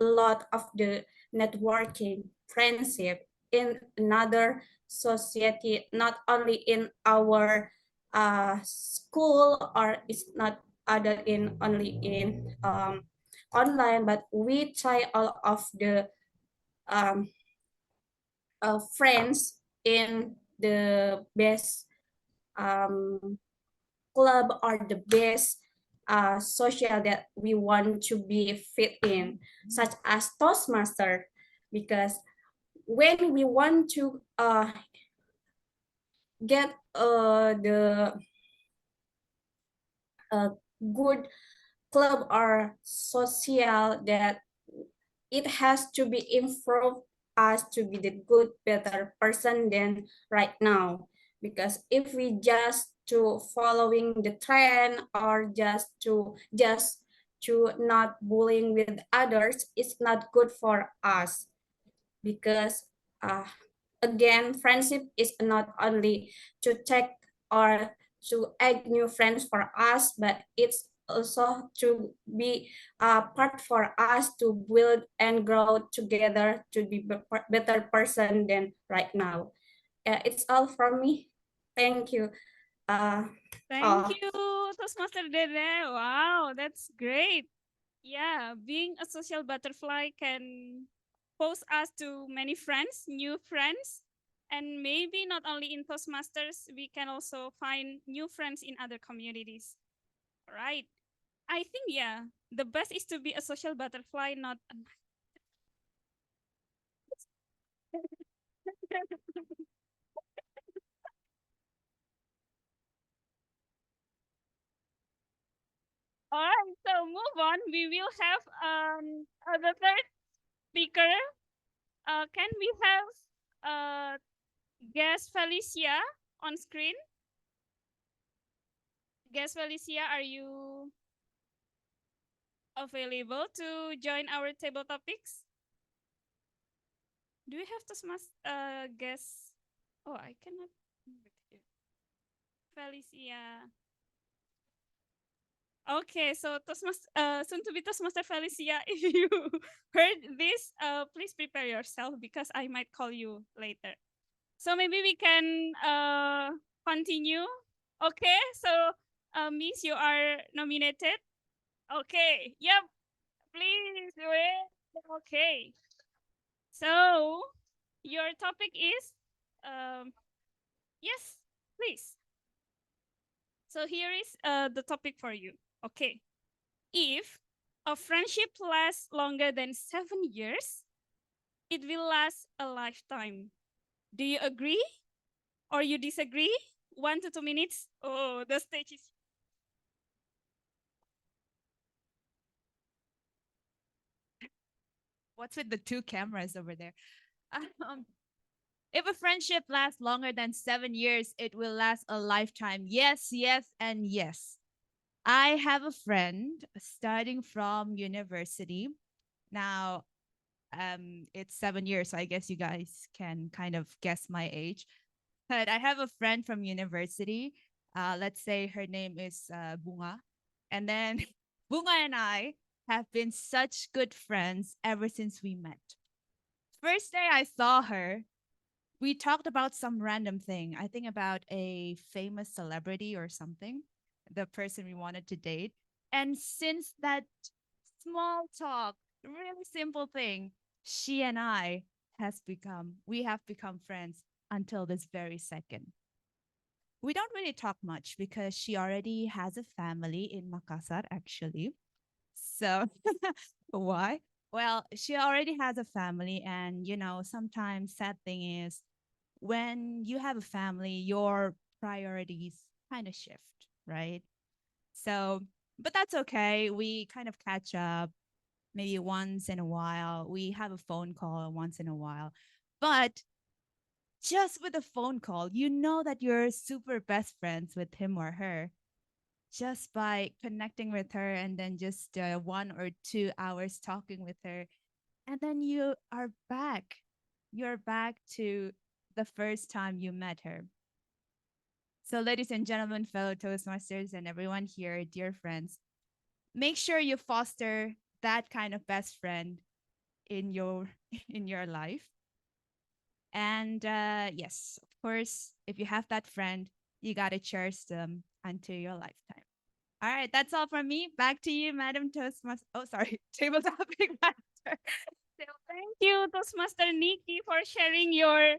lot of the networking, friendship in another society, not only in our school, or it's not other in only in online, but we try all of the um, friends in the best club or the best social that we want to be fit in, such as Toastmaster, because when we want to get the good club or social, that it has to be improved us to be the good better person than right now. Because if we just to following the trend, or just to not bullying with others, it's not good for us. Because again, friendship is not only to take or to add new friends for us, but it's also to be a part for us to build and grow together to be better person than right now. It's all from me. Thank you. Thank you, Toastmaster Dede. Wow, that's great. Yeah, being a social butterfly can pose us to many friends, new friends, and maybe not only in Toastmasters, we can also find new friends in other communities. Right. I think, yeah, the best is to be a social butterfly, not a All right, so move on. We will have the third speaker. Can we have guest Felicia on screen? Guest Felicia, are you available to join our table topics? Do we have to guest? Oh, I cannot. Felicia. Okay, so soon to be Toastmaster Felicia, if you heard this, please prepare yourself because I might call you later. So maybe we can continue. Okay, so Miss, you are nominated. Okay, yep, please do it. Okay, so your topic is, yes, please. So here is the topic for you. Okay. If a friendship lasts longer than 7 years, it will last a lifetime. Do you agree or you disagree? 1 to 2 minutes. Oh, the stage is. What's with the two cameras over there? Um, if a friendship lasts longer than 7 years, it will last a lifetime. Yes, yes, and yes. I have a friend studying from university. Now, it's 7 years, so I guess you guys can kind of guess my age. But I have a friend from university. Let's say her name is Bunga. And then Bunga and I have been such good friends ever since we met. First day I saw her, we talked about some random thing. I think about a famous celebrity or something, the person we wanted to date. And since that small talk, really simple thing, she and I we have become friends until this very second. We don't really talk much because she already has a family in Makassar, actually. So, why? Well, she already has a family, and sometimes sad thing is when you have a family, your priorities kind of shift, right? So, but that's okay. We kind of catch up maybe once in a while. We have a phone call once in a while. But just with a phone call, you know that you're super best friends with him or her just by connecting with her and then just 1 or 2 hours talking with her. And then you are back. You're back to the first time you met her. So, ladies and gentlemen, fellow Toastmasters, and everyone here, dear friends, make sure you foster that kind of best friend in your in your life. And yes, of course, if you have that friend, you gotta cherish them until your lifetime. All right, that's all from me. Back to you, Madam Toastmaster. Oh, sorry, table topic master. So thank you, Toastmaster Nikki, for sharing your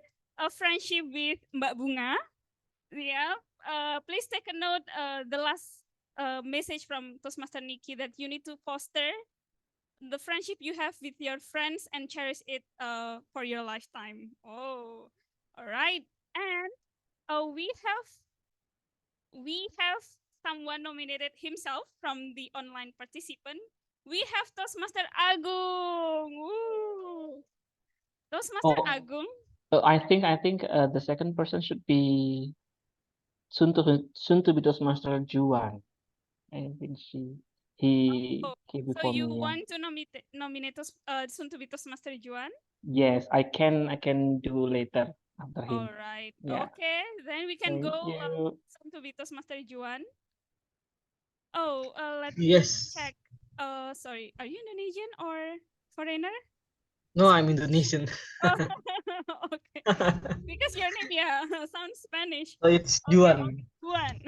friendship with Mbak Bunga. Yeah. Please take a note. The last message from Toastmaster Nikki that you need to foster the friendship you have with your friends and cherish it for your lifetime. Oh, all right. And we have someone nominated himself from the online participant. We have Toastmaster Agung. Woo. Toastmaster Oh, Agung. I think the second person should be soon to be Toastmaster Juan. I think he came So before you me. Yeah. want to nominate soon to be Toastmaster Juan? Yes, I can do later after All him. right. Yeah. Okay. Then we can Thank go you. soon to be Toastmaster Juan. Oh, let me Yes. check. Sorry. Are you Indonesian or foreigner? No, I'm Indonesian. Oh, okay. Because your name, yeah, sounds Spanish. So it's Okay, Juan. Juan.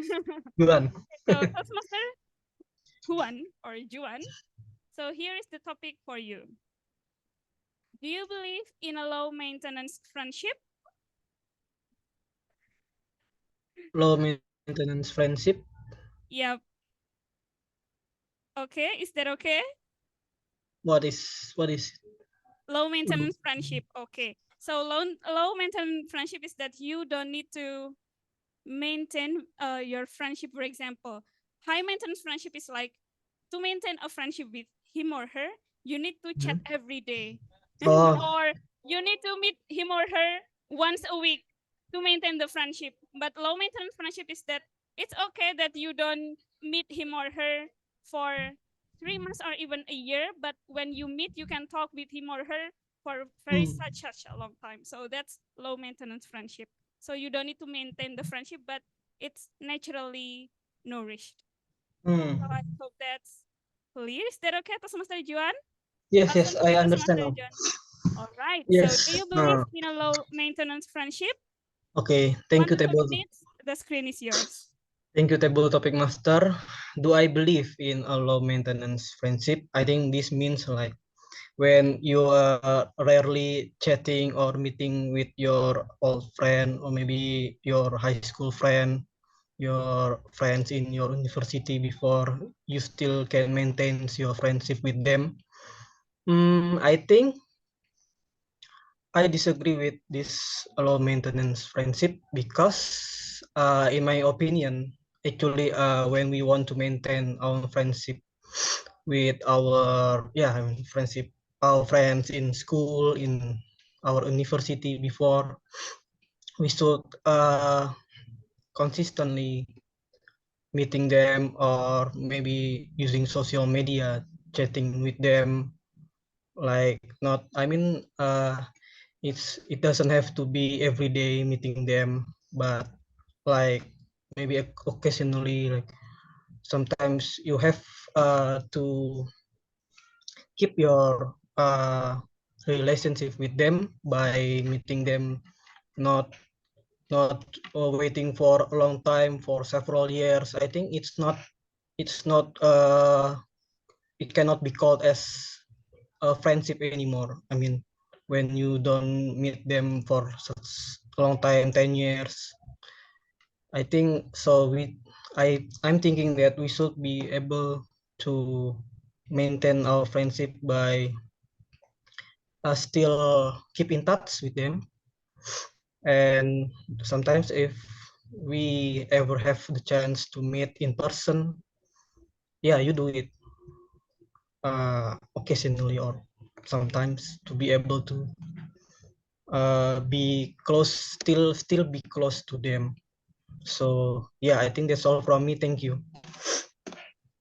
Juan. So Toastmaster Juan or Juan. So here is the topic for you. Do you believe in a low maintenance friendship? Low maintenance friendship. Yep. Okay, is that okay? What is Low maintenance friendship. Okay. So low maintenance friendship is that you don't need to maintain your friendship. For example, high maintenance friendship is like to maintain a friendship with him or her, you need to chat every day. Oh. Or you need to meet him or her once a week to maintain the friendship. But low maintenance friendship is that it's okay that you don't meet him or her for 3 months or even a year, but when you meet, you can talk with him or her for very such a long time. So that's low maintenance friendship. So you don't need to maintain the friendship, but it's naturally nourished. So I hope that's clear. Is that okay, Toastmaster Juan? Yes, yes, To I be understand Toastmaster now. Juan. All right. So Yes. do you believe in a low maintenance friendship? Okay, 1 thank you, to 2 table. minutes. The screen is yours. Thank you, table topic master. Do I believe in a low maintenance friendship? I think this means like when you are rarely chatting or meeting with your old friend or maybe your high school friend, your friends in your university before, you still can maintain your friendship with them. I think I disagree with this low maintenance friendship because, in my opinion, actually, when we want to maintain our friendship with our friendship, our friends in school, in our university before, we should consistently meeting them or maybe using social media, chatting with them, like not. I mean, it doesn't have to be every day meeting them, but like maybe occasionally, like sometimes you have to keep your relationship with them by meeting them, not waiting for a long time for several years. I think it's not it cannot be called as a friendship anymore. I mean, when you don't meet them for such a long time, 10 years, I think so. I'm thinking that we should be able to maintain our friendship by still keep in touch with them. And sometimes if we ever have the chance to meet in person, yeah, you do it occasionally or sometimes to be able to be close, still be close to them. So yeah, I think that's all from me. Thank you.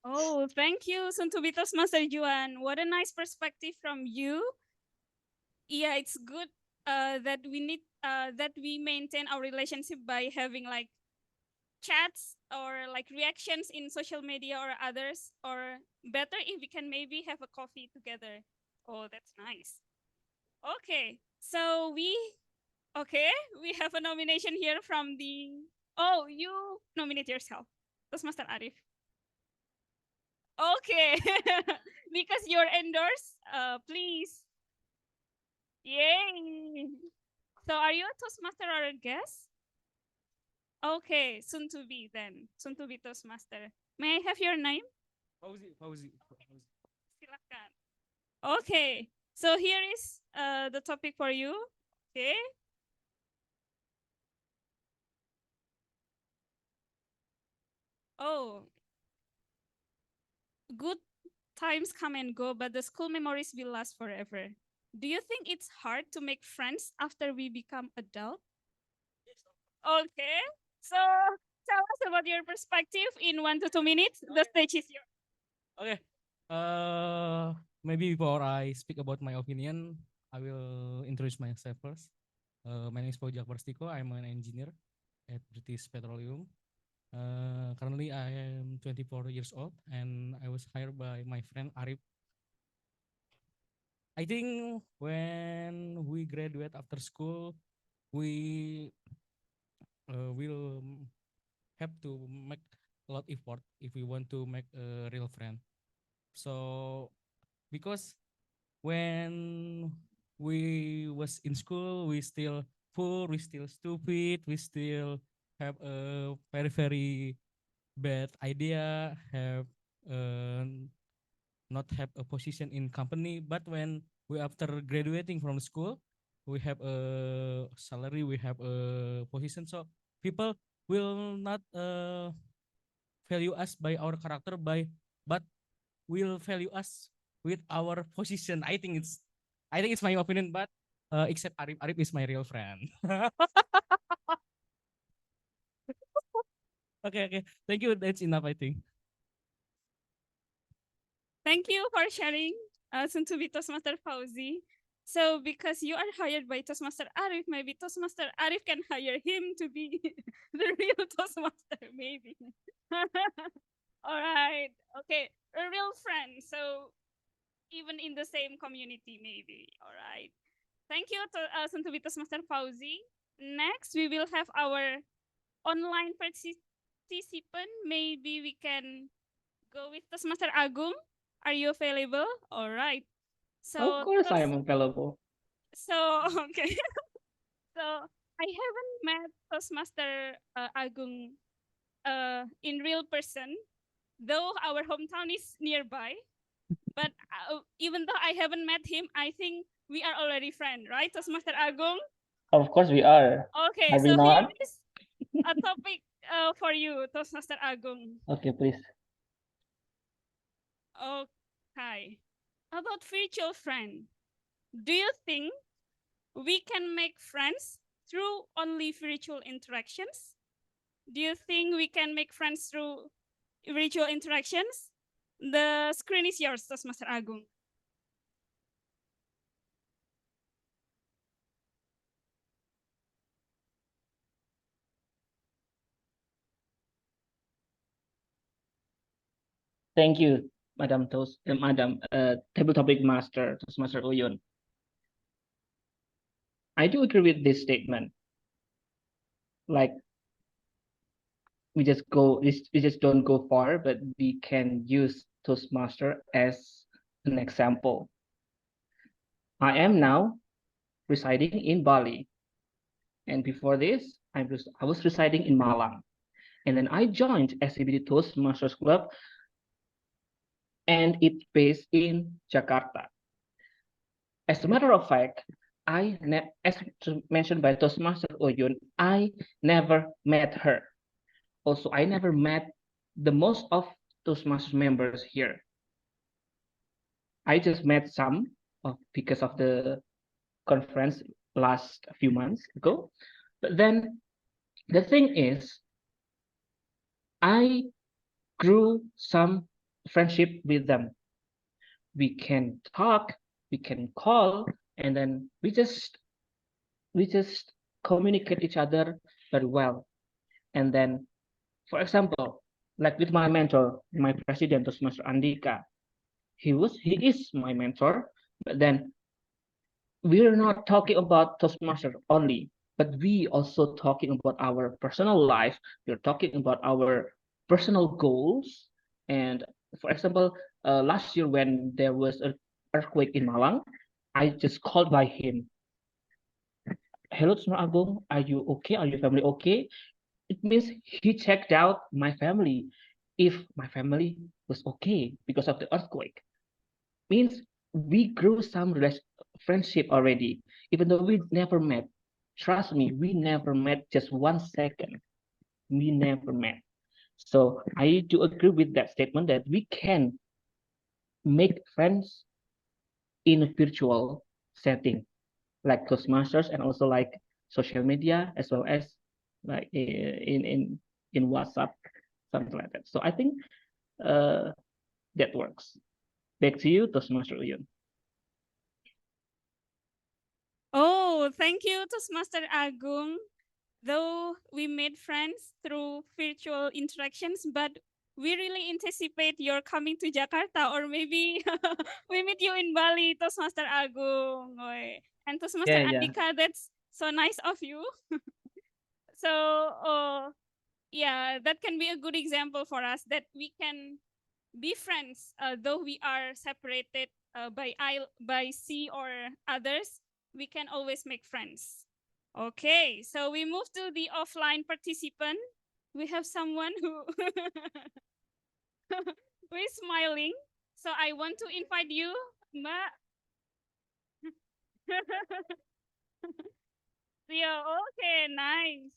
Oh, thank you, soon to be Toastmaster Juan. What a nice perspective from you. Yeah, it's good that we maintain our relationship by having like chats or like reactions in social media or others, or better if we can maybe have a coffee together. Oh, that's nice. Okay, so we have a nomination here from the. Oh, you nominate yourself, Toastmaster Arif. Okay, because you're endorsed. Please. Yay! So, are you a Toastmaster or a guest? Okay, soon to be then. Soon to be Toastmaster. May I have your name? Fauzi. Silakan. Okay, so here is the topic for you. Okay. Oh, good times come and go, but the school memories will last forever. Do you think it's hard to make friends after we become adult? Okay, so tell us about your perspective in 1 to 2 minutes. The stage is yours. Okay. Maybe before I speak about my opinion, I will introduce myself first. My name is Fauzi Akbarstiko. I'm an engineer at British Petroleum. Currently, I am 24 years old, and I was hired by my friend Arif. I think when we graduate after school, we will have to make a lot effort if we want to make a real friend. So because when we was in school, we still poor, we still stupid, we still have a very bad idea, have not have a position in company. But when we after graduating from school, we have a salary, we have a position. So people will not value us by our character, but will value us with our position. I think it's my opinion, but except Arif is my real friend. Okay. Thank you. That's enough, I think. Thank you for sharing, soon to be Toastmaster Fauzi. So because you are hired by Toastmaster Arif, maybe Toastmaster Arif can hire him to be the real Toastmaster, maybe. All right. Okay. A real friend. So even in the same community, maybe. All right. Thank you to soon to be Toastmaster Fauzi. Next, we will have our online participant. Maybe we can go with Toastmaster Agung. Are you available? All right. So Of course, I am available. So okay. So I haven't met Toastmaster Agung in real person, though our hometown is nearby. But even though I haven't met him, I think we are already friends, right, Toastmaster Agung? Of course, we are. Okay, Are we so here not? is a topic for you, Toastmaster Agung. Okay, please. Okay. About virtual friend. Do you think we can make friends through only virtual interactions? Do you think we can make friends through virtual interactions? The screen is yours, Toastmaster Agung. Thank you, Madam Table Topic Master, Toastmaster Uyun. I do agree with this statement. Like, we just don't go far, but we can use Toastmaster as an example. I am now residing in Bali, and before this, I was residing in Malang, and then I joined SCBD Toastmasters Club, and it's based in Jakarta. As a matter of fact, as mentioned by Toastmaster Oyun, I never met her. Also, I never met the most of Toastmasters members here. I just met some because of the conference last few months ago. But then the thing is, I grew some friendship with them. We can talk, we can call, and then we just communicate each other very well. And then For example, like with my mentor, my president, Mr. Andika, he is my mentor, but then we're not talking about Toastmaster only, but we also talking about our personal life. We're talking about our personal goals. And for example, last year when there was an earthquake in Malang, I just called by him. Hello, Smart Agung, are you okay? Are your family okay? It means he checked out my family. If my family was okay because of the earthquake, means we grew some friendship already, even though we never met. Trust me, we never met just 1 second. We never met. So I do agree with that statement that we can make friends in a virtual setting, like Toastmasters and also like social media, as well as like in WhatsApp, something like that. So I think that works. Back to you, Toastmaster Uyun. Oh, thank you, Toastmaster Agung. Though we made friends through virtual interactions, but we really anticipate your coming to Jakarta, or maybe we meet you in Bali, Toastmaster Agung. And Toastmaster Yeah. Andika, that's so nice of you. So, yeah, that can be a good example for us that we can be friends, though we are separated by sea or others. We can always make friends. Okay, so we move to the offline participant. We have someone who who is smiling. So I want to invite you, Mbak. Yeah, okay, nice.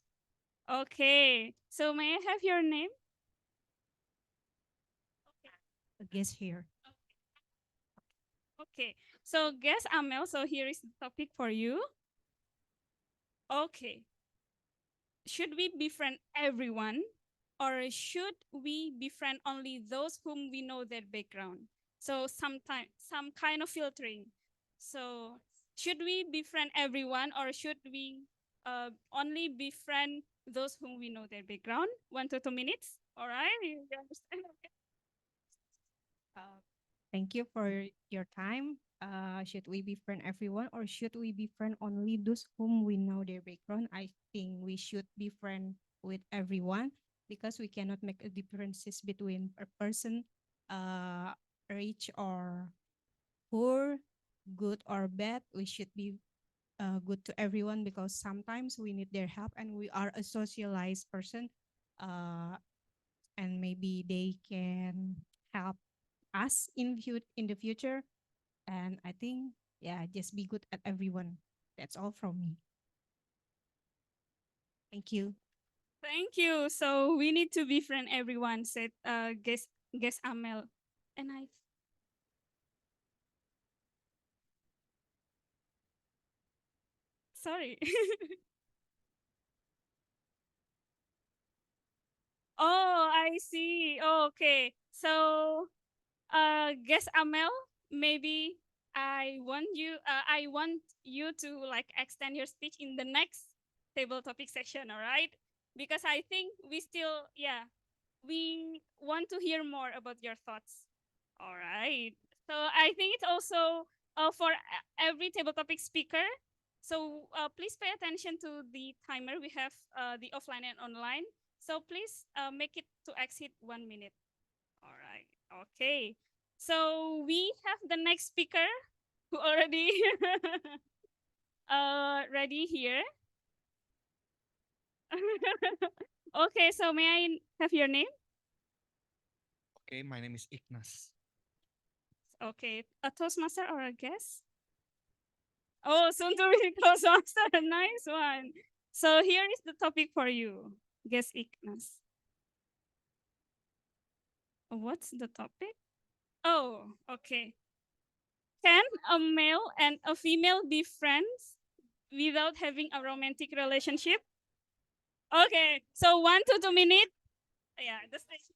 Okay, so may I have your name? Guest here. Okay, so guess Amel. So here is the topic for you. Okay, should we befriend everyone, or should we befriend only those whom we know their background? So some kind of filtering. So should we befriend everyone, or should we only befriend those whom we know their background? 1 to 2 minutes. All right, you understand? Okay. Thank you for your time. Should we befriend everyone or should we befriend only those whom we know their background? I think we should befriend with everyone because we cannot make a differences between a person, rich or poor, good or bad. We should be good to everyone because sometimes we need their help and we are a socialized person, and maybe they can help us in the future. And I think, yeah, just be good at everyone. That's all from me. Thank you. Thank you. So we need to befriend everyone, said guess Amel. And I sorry. Oh, I see. Oh, okay. So guess Amel, maybe I want you to like extend your speech in the next table topic section, all right? Because I think we want to hear more about your thoughts. All right. So I think it's also for every table topic speaker. So please pay attention to the timer. We have the offline and online. So please make it to exit 1 minute. All right. Okay. So we have the next speaker who already ready here. Okay. So may I have your name? Okay, my name is Ignas. Okay. A Toastmaster or a guest? Oh, soon to be Toastmaster. Nice one. So here is the topic for you. Guess Ignas. What's the topic? Oh, okay. Can a male and a female be friends without having a romantic relationship? Okay, so 1 to 2 minutes. Yeah, the stage.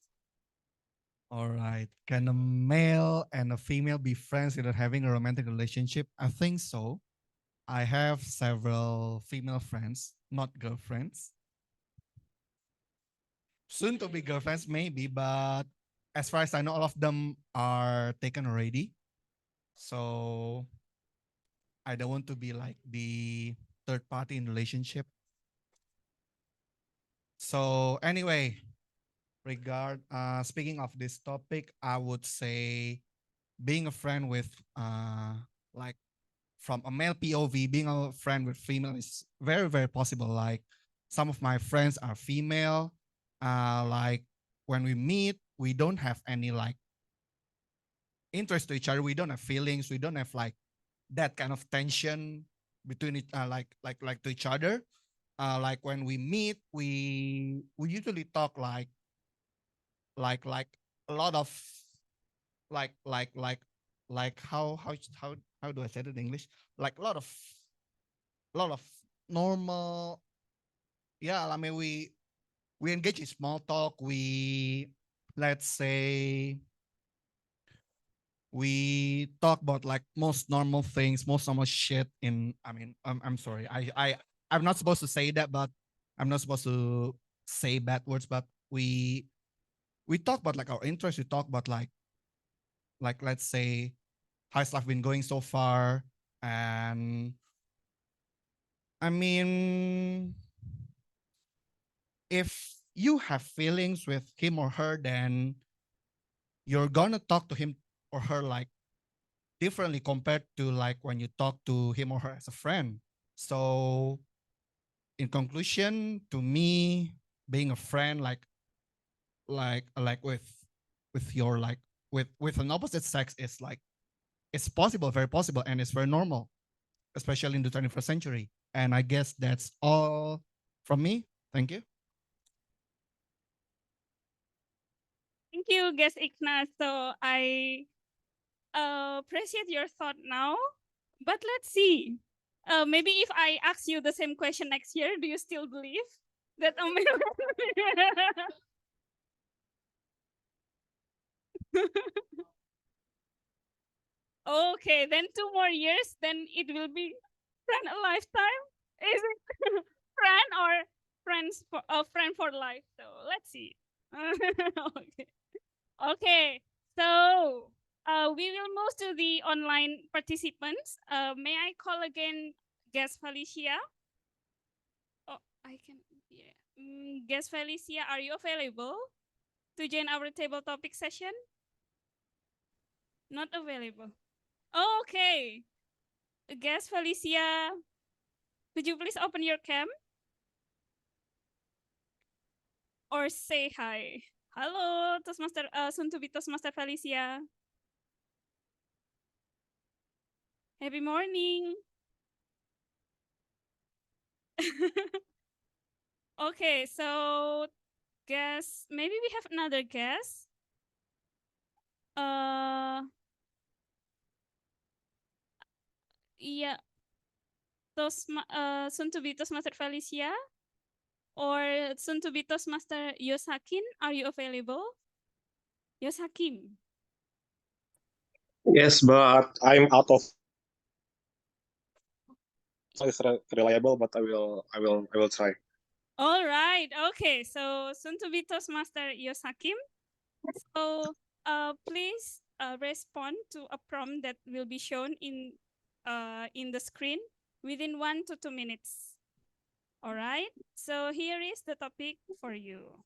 All right. Can a male and a female be friends without having a romantic relationship? I think so. I have several female friends, not girlfriends. soon to be girlfriends, maybe, but as far as I know, all of them are taken already. So I don't want to be like the third party in relationship. So anyway, speaking of this topic, I would say being a friend with like from a male POV, being a friend with female is very, very possible. Like some of my friends are female. Like when we meet, we don't have any like interest to each other. We don't have feelings. We don't have like that kind of tension between it, like to each other. Like when we meet, we usually talk like a lot of like like like like how do I say it in English? Like a lot of normal. Yeah, I mean we engage in small talk. Let's say we talk about like most normal things, most normal shit. I'm sorry, I'm not supposed to say that, but I'm not supposed to say bad words. But we talk about like our interests. We talk about like let's say how's life been going so far, and I mean, if you have feelings with him or her, then you're gonna talk to him or her like differently compared to like when you talk to him or her as a friend. So in conclusion, to me, being a friend like with your like with an opposite sex is like it's possible, very possible, and it's very normal, especially in the 21st century. And I guess that's all from me. Thank you. Thank you, guest Ignas. So I appreciate your thought now, but let's see. Maybe if I ask you the same question next year, do you still believe that a male? Okay, then 2 more years, then it will be friend a lifetime. Is it friend or friends for a friend for life? So let's see. Okay. Okay. So we will move to the online participants. May I call again guest Felicia? Oh, I can. Yeah. Guest Felicia, are you available to join our table topic session? Not available. Oh, okay. Guest Felicia, could you please open your cam or say hi? Hello, Toastmaster, soon to be Toastmaster Felicia. Happy morning. Okay, so guess maybe we have another guest. Yeah, soon to be Toastmaster Felicia or soon to be Toastmaster Yosakin. Are you available? Yosakin. Yes, but I'm out of. It's reliable, but I will try. All right. Okay. So soon to be Toastmaster Yosakim. So please respond to a prompt that will be shown in the screen within 1 to 2 minutes. All right. So here is the topic for you.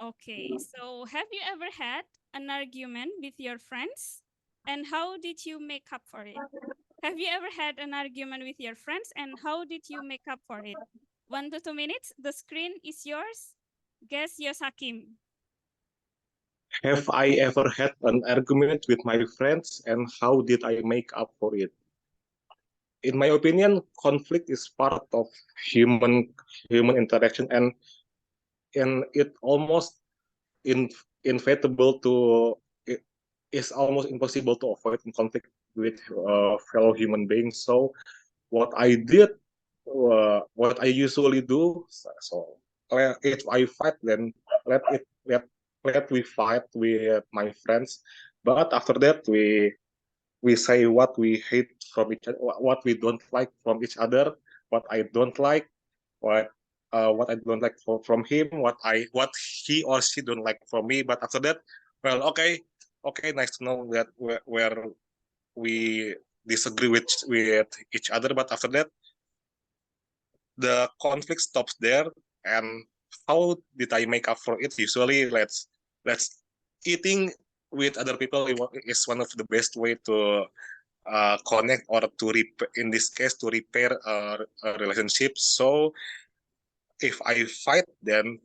Okay. So have you ever had an argument with your friends, and how did you make up for it? Have you ever had an argument with your friends, and how did you make up for it? 1 to 2 minutes. The screen is yours. Guess Yosakim. Have I ever had an argument with my friends, and how did I make up for it? In my opinion, conflict is part of human interaction, and it almost inevitable to it is almost impossible to avoid conflict with fellow human beings. So what I did, what I usually do, so if I fight, then let we fight with my friends. But after that, we say what we hate from each other, what we don't like from each other, what I don't like, what what I don't like from him, what he or she don't like from me. But after that, well, okay, nice to know that where we disagree with each other. But after that, the conflict stops there. And how did I make up for it? Usually, let's eating with other people is one of the best way to connect or to in this case to repair a relationship. So if I fight them,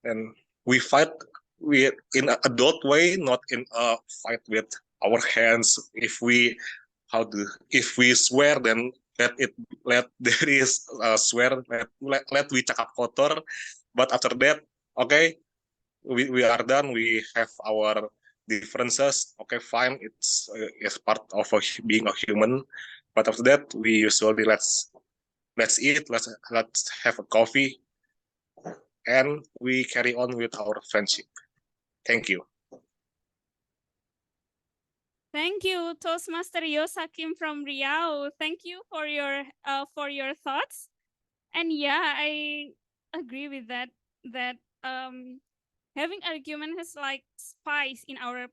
then we fight with in an adult way, not in a fight with our hands. If we swear, then let there is swear, let we cakap kotor. But after that, okay, we are done. We have our differences. Okay, fine. It's part of being a human. But after that, we usually let's eat. Let's have a coffee, and we carry on with our friendship. Thank you. Thank you, Toastmaster Yosakim from Riau. Thank you for your thoughts. And yeah, I agree with that. That having argument has like spice in our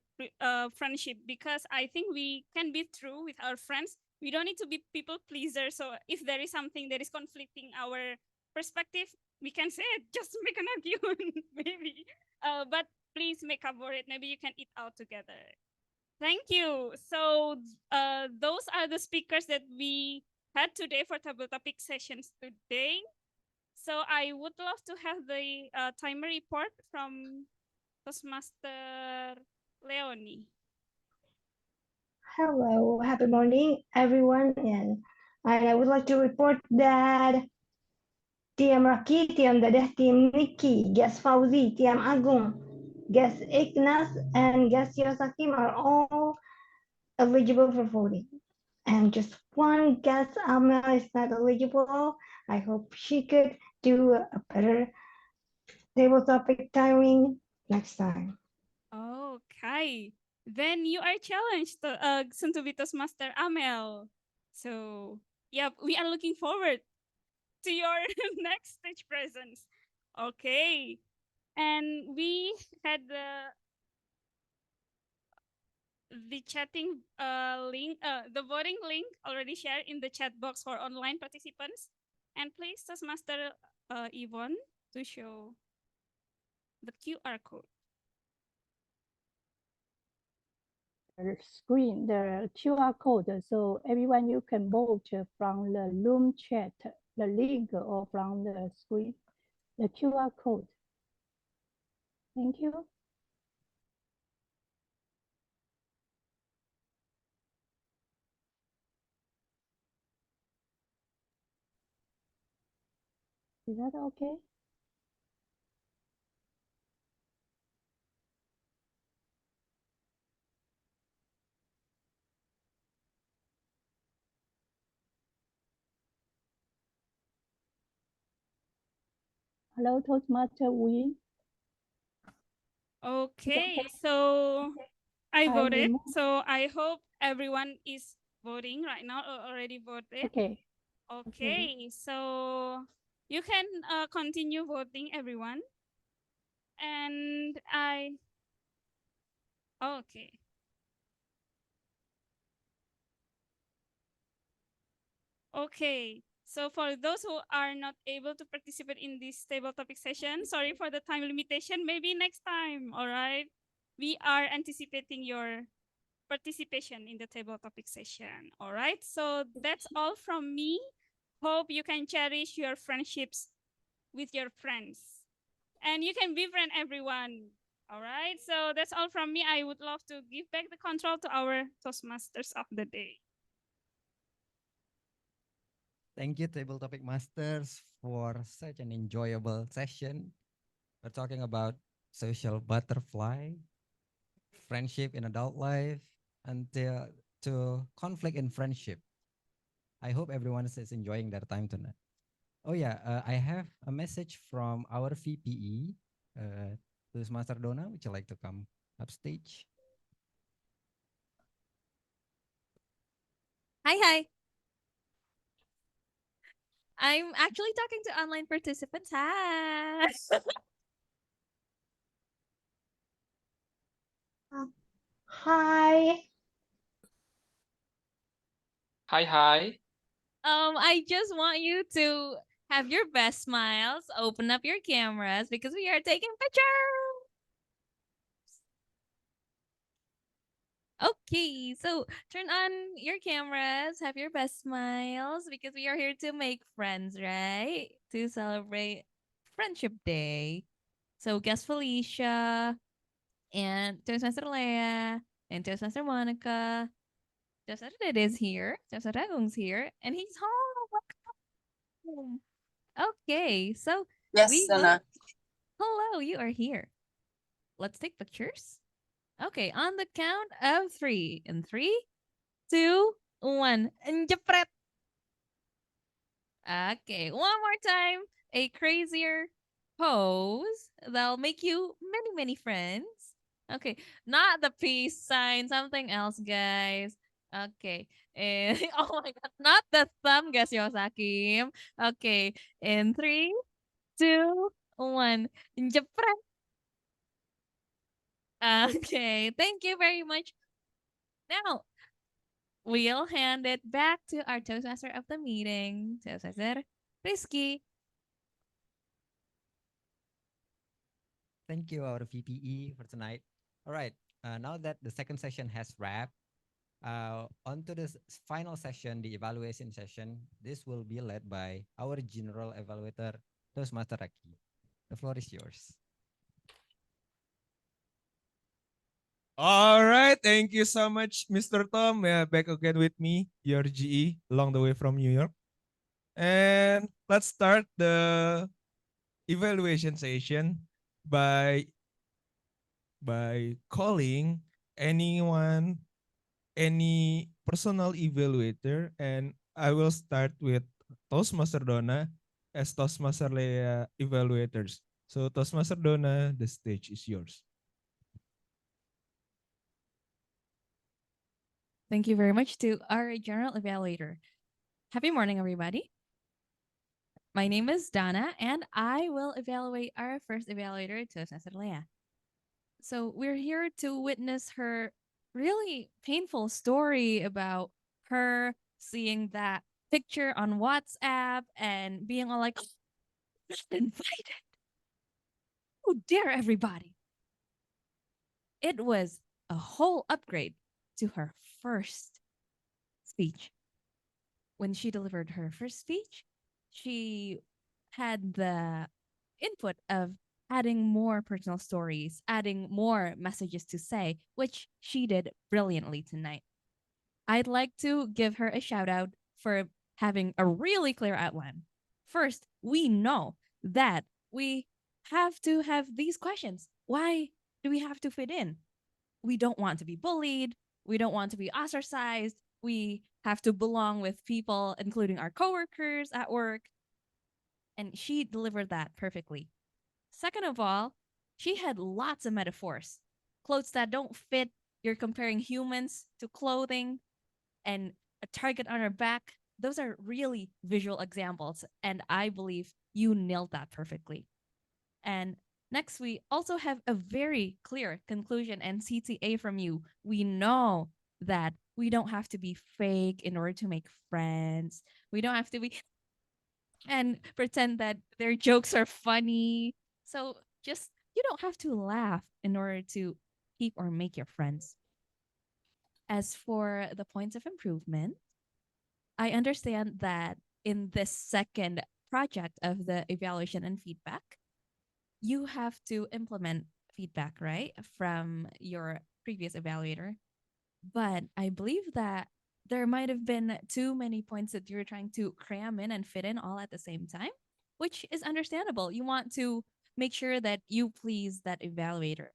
friendship, because I think we can be true with our friends. We don't need to be people pleasers. So if there is something that is conflicting our perspective, we can say it. Just make an argument, maybe. But please make up for it. Maybe you can eat out together. Thank you. So those are the speakers that we had today for table topic sessions today. So I would love to have the timer report from Toastmaster Leonie. Hello, happy morning, everyone. And I would like to report that Tiam Raki, Tiam Dadah, Tiam Niki, Gas Fauzi, Tiam Agung, Gas Ignas, and Gas Yosakim are all eligible for voting. And just one guest, Amel, is not eligible. I hope she could do a better table topic timing next time. Okay. Then you are challenged, soon to be Toastmaster Amel. So yeah, we are looking forward to your next stage presence. Okay. And we had the chatting link, the voting link already shared in the chat box for online participants. And please, Toastmaster Yvonne, to show the QR code. The screen, the QR code, so everyone you can vote from the room chat, the link, or from the screen, the QR code. Thank you. Is that okay? Hello, Toastmaster Win. Okay, so I voted. remove- So I hope everyone is voting right now or already voted. Okay. Okay, so you can continue voting, everyone. And okay. Okay, so for those who are not able to participate in this table topic session, sorry for the time limitation, maybe next time, all right? We are anticipating your participation in the table topic session, all right? So that's all from me. Hope you can cherish your friendships with your friends. And you can befriend everyone, all right? So that's all from me. I would love to give back the control to our Toastmasters of the day. Thank you, Table Topic Masters, for such an enjoyable session. We're talking about social butterfly, friendship in adult life, and to conflict in friendship. I hope everyone is enjoying their time tonight. Oh yeah, I have a message from our VPE, to Master Dona. Would you like to come upstage? Hi. I'm actually talking to online participants. Hi. Hi. Hi. I just want you to have your best smiles, open up your cameras because we are taking pictures. Okay, so turn on your cameras, have your best smiles because we are here to make friends, right? To celebrate Friendship Day. So, guest Felicia and Toastmaster Leia and Toastmaster Monica. Toastmaster Dede is here. Toastmaster Agung's here, and he's home. Okay, so Yes, we will. Donna. Hello, you are here. Let's take pictures. Okay, on the count of three. In 3, 2, 1. And jepret. Okay, one more time. A crazier pose that'll make you many, many friends. Okay, not the peace sign, something else, guys. Okay, and oh my god, not the thumb, guys, Yosakim. Okay, in 3, 2, 1. Jepret. Okay, thank you very much. Now, we'll hand it back to our Toastmaster of the meeting, Toastmaster Rizky. Thank you, our VPE, for tonight. All right. Now that the second session has wrapped, on to the final session, the evaluation session. This will be led by our general evaluator, Toastmaster Raki. The floor is yours. All right, thank you so much, Mr. Tom. Back again with me, your GE, along the way from New York. And let's start the evaluation session by calling anyone, any personal evaluator, and I will start with Toastmaster Donna as Toastmaster Leia evaluators. So Toastmaster Donna, the stage is yours. Thank you very much to our general evaluator. Happy morning, everybody. My name is Donna, and I will evaluate our first evaluator, Toastmaster Leia. So we're here to witness her really painful story about her seeing that picture on WhatsApp and being all like, not invited. Who dare everybody? It was a whole upgrade to her first speech. When she delivered her first speech, she had the input of adding more personal stories, adding more messages to say, which she did brilliantly tonight. I'd like to give her a shout out for having a really clear outline. First, we know that we have to have these questions. Why do we have to fit in? We don't want to be bullied. We don't want to be ostracized. We have to belong with people, including our coworkers at work. And she delivered that perfectly. Second of all, she had lots of metaphors. Clothes that don't fit, you're comparing humans to clothing, and a target on her back. Those are really visual examples. And I believe you nailed that perfectly. And next, we also have a very clear conclusion and CTA from you. We know that we don't have to be fake in order to make friends. We don't have to be and pretend that their jokes are funny. So just, you don't have to laugh in order to keep or make your friends. As for the points of improvement, I understand that in this second project of the evaluation and feedback, you have to implement feedback, right, from your previous evaluator. But I believe that there might have been too many points that you're trying to cram in and fit in all at the same time, which is understandable. You want to make sure that you please that evaluator.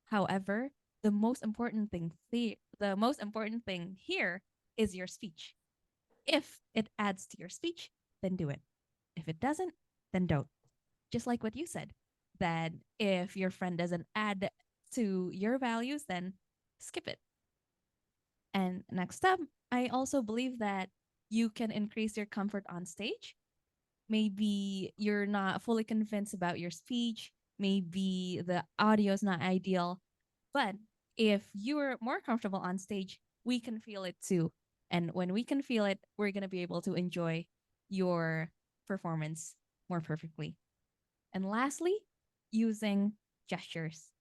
However, the most important thing here is your speech. If it adds to your speech, then do it. If it doesn't, then don't. Just like what you said, that if your friend doesn't add to your values, then skip it. And next up, I also believe that you can increase your comfort on stage Maybe you're not fully convinced about your speech. Maybe the audio is not ideal. But if you're more comfortable on stage, we can feel it too. And when we can feel it, we're going to be able to enjoy your performance more perfectly. And lastly, using gestures.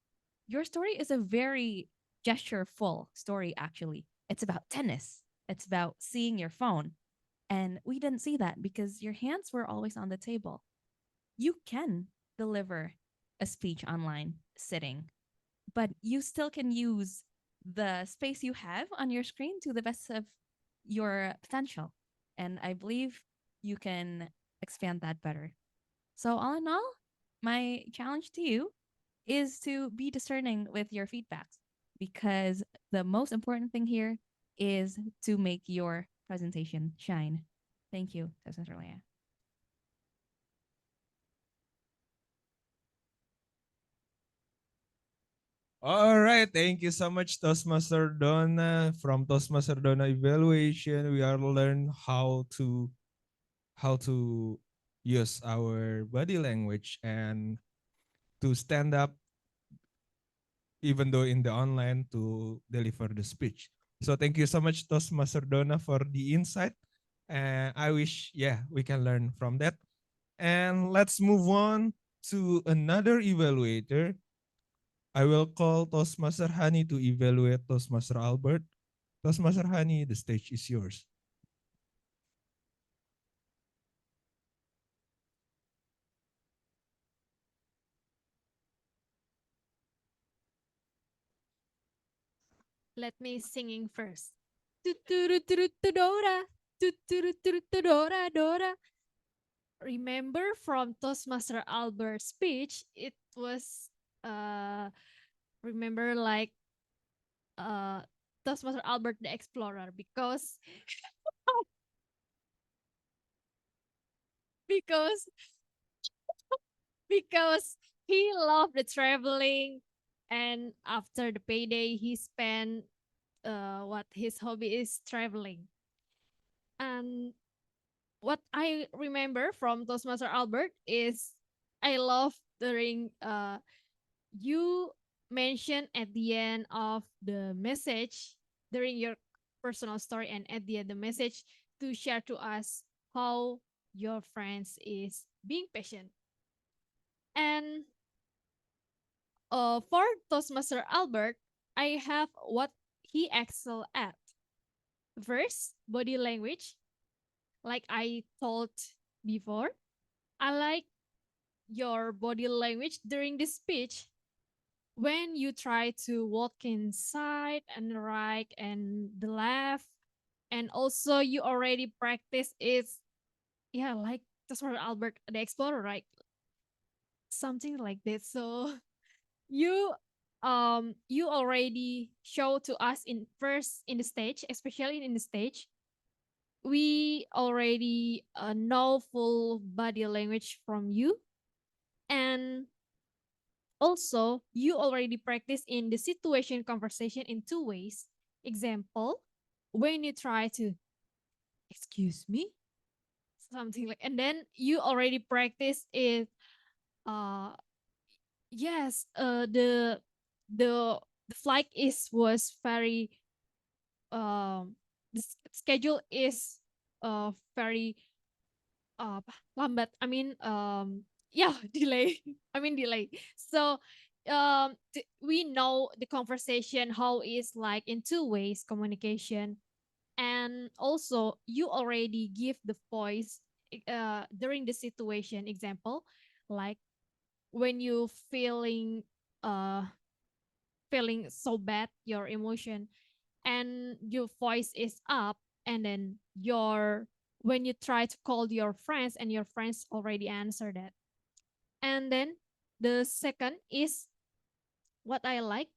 Your story is a very gesture-full story, actually. It's about tennis. It's about seeing your phone. And we didn't see that because your hands were always on the table. You can deliver a speech online sitting, but you still can use the space you have on your screen to the best of your potential. And I believe you can expand that better. So, all in all, my challenge to you is to be discerning with your feedbacks because the most important thing here is to make your presentation shine. Thank you, Toastmaster Leah. All right, thank you so much, Toastmaster Donna. From Toastmaster Donna evaluation, we are learn how to use our body language and to stand up even though in the online to deliver the speech. So thank you so much, Toastmaster Donna, for the insight. And I wish, yeah, we can learn from that. And let's move on to another evaluator. I will call Toastmaster Hani to evaluate Toastmaster Albert. Toastmaster Hani, the stage is yours. Let me singing first. Dora, Dora, Dora. Remember from Toastmaster Albert's speech, it was remember like Toastmaster Albert the Explorer because because because he loved the traveling, and after the payday he spent what his hobby is traveling. And what I remember from Toastmaster Albert is I love during you mentioned at the end of the message during your personal story and at the end the message to share to us how your friends is being patient. And for Toastmaster Albert, I have what he excel at. First, body language. Like I told before, I like your body language during the speech when you try to walk inside and right and the left, and also you already practice it. Yeah, like that's what Albert the Explorer, right? Something like that. So you you already show to us in first in the stage, especially in the stage we already know full body language from you, and also you already practice in the situation conversation in two ways. Example, when you try to excuse me, something like, and then you already practice it. uh yes, the the flight is was very the schedule is very lambat. I mean yeah, delay. I mean delay. So we know the conversation how is like in two ways communication, and also you already give the voice during the situation. Example, like when you uh feeling so bad your emotion and your voice is up, and then your when you try to call your friends and your friends already answer that. And then the second is what I like,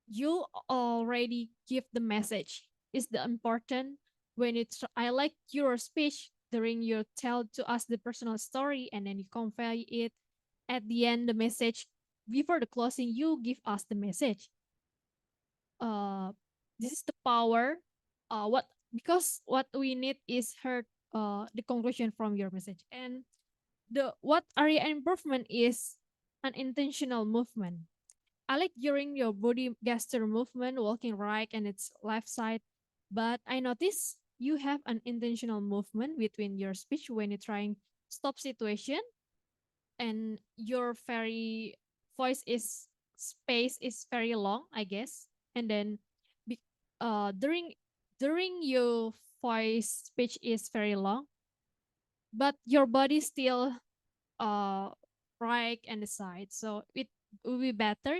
you already give the message is the important. When it's I like your speech during your tell to us the personal story, and then you convey it at the end the message. Before the closing you give us the message. uh this is the power. What because what we need is her the conclusion from your message. And the what area improvement is an intentional movement. I like during your body gesture movement, walking right and its left side, but I notice you have an intentional movement between your speech when you're trying stop situation, and your very voice is space is very long, I guess. And then be, during your voice speech is very long, but your body still uh right and the side, so it will be better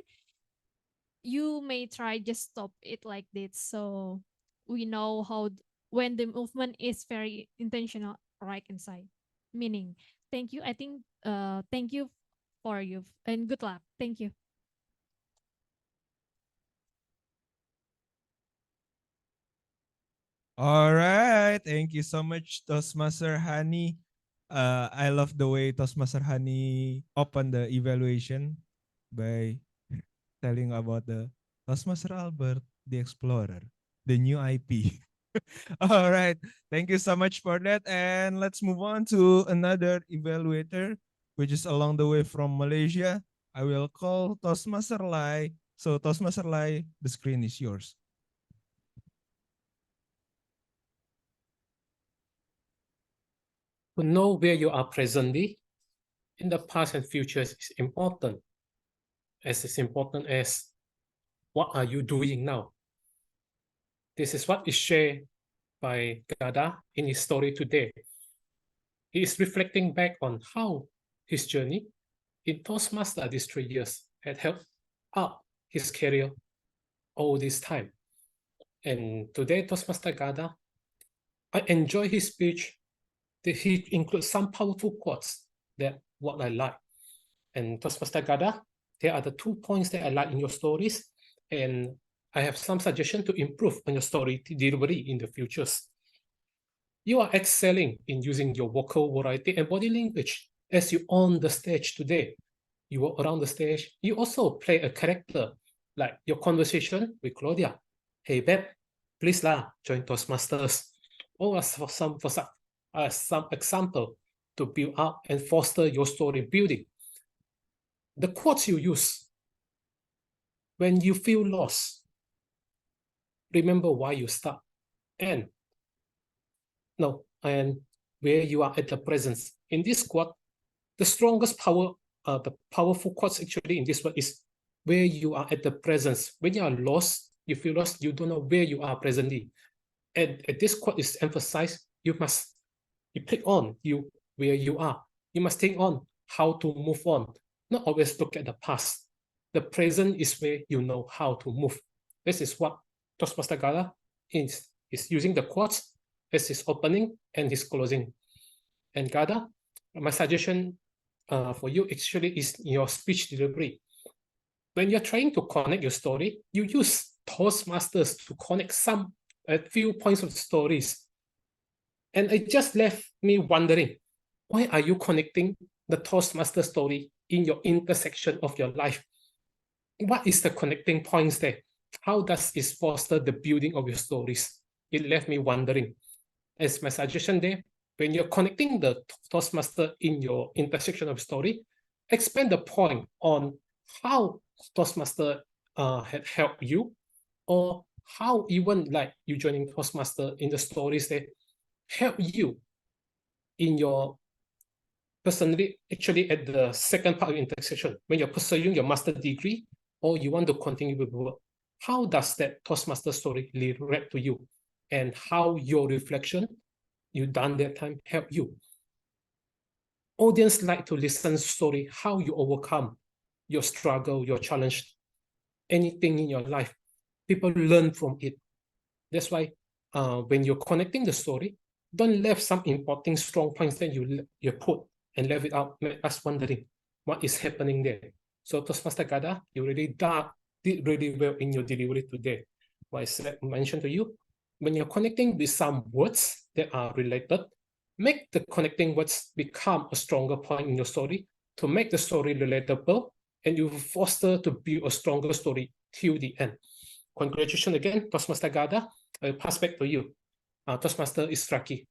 you may try just stop it like this, so we know how when the movement is very intentional right inside meaning. Thank you. I think thank you for you and good luck. Thank you. All right. Thank you so much, Toastmaster Hani. I love the way Toastmaster Hani opened the evaluation by telling about the Toastmaster Albert, the Explorer, the new IP. All right. Thank you so much for that. And let's move on to another evaluator, which is along the way from Malaysia. I will call Toastmaster Lai. So Toastmaster Lai, the screen is yours. To know where you are presently in the past and future is important. As important as what are you doing now. This is what is shared by Gada in his story today. He is reflecting back on how his journey in Toastmaster these 3 years had helped up his career all this time. And today, Toastmaster Gada, I enjoy his speech. He includes some powerful quotes that what I like. And Toastmaster Gada, there are the 2 points that I like in your stories, and I have some suggestion to improve on your story delivery in the futures. You are excelling in using your vocal variety and body language as you on the stage today. You walk around the stage. You also play a character, like your conversation with Claudia. Hey, babe, please lah, join Toastmasters. Or as for some example to build up and foster your story building. The quotes you use when you feel lost, remember why you start, and where you are at the present. In this quote, the strongest power, the powerful quotes actually in this one is where you are at the present. When you are lost, you feel lost, you don't know where you are presently. And this quote is emphasized, you pick on where you are. You must think on how to move on, not always look at the past. The present is where you know how to move. This is what Toastmaster Gada is using the quotes as his opening and his closing. And Gada, my suggestion for you actually is your speech delivery. When you're trying to connect your story, you use Toastmasters to connect a few points of the stories. And it just left me wondering, why are you connecting the Toastmaster story in your intersection of your life? What is the connecting points there? How does it foster the building of your stories? It left me wondering. As my suggestion there, when you're connecting the Toastmaster in your intersection of story, expand the point on how Toastmaster had helped you, or how even like you joining Toastmaster in the stories that help you in your personally, actually at the second part of intersection, when you're pursuing your master degree or you want to continue with work, how does that Toastmaster story relate to you, and how your reflection you done that time help you? Audience like to listen to story, how you overcome your struggle, your challenge, anything in your life. People learn from it. That's why when you're connecting the story, don't leave some important strong points that you put and leave it out, make us wondering what is happening there. So Toastmaster Gada, you really did really well in your delivery today. What I mentioned to you, when you're connecting with some words that are related, make the connecting words become a stronger point in your story to make the story relatable, and you foster to build a stronger story till the end. Congratulations again, Toastmaster Gada. I'll pass back to you. Toastmaster Israki.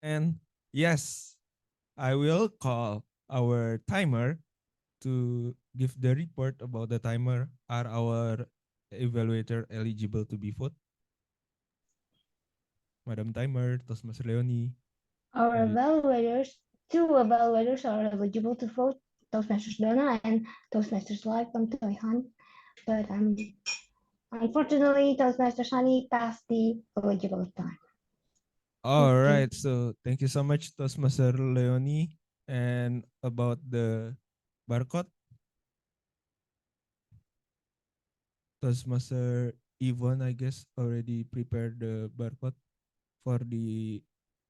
And yes, I will call our timer to give the report about the timer. Are our evaluator eligible to be voted? Madam Timer, Toastmaster Leonie. Our evaluators, two evaluators are eligible to vote, Toastmasters Donna and Toastmasters Live from Toyhan. But unfortunately, Toastmasters Honey passed the eligible time. All right, so thank you so much, Toastmaster Leonie. And about the barcode, Toastmaster Yvonne, I guess, already prepared the barcode for the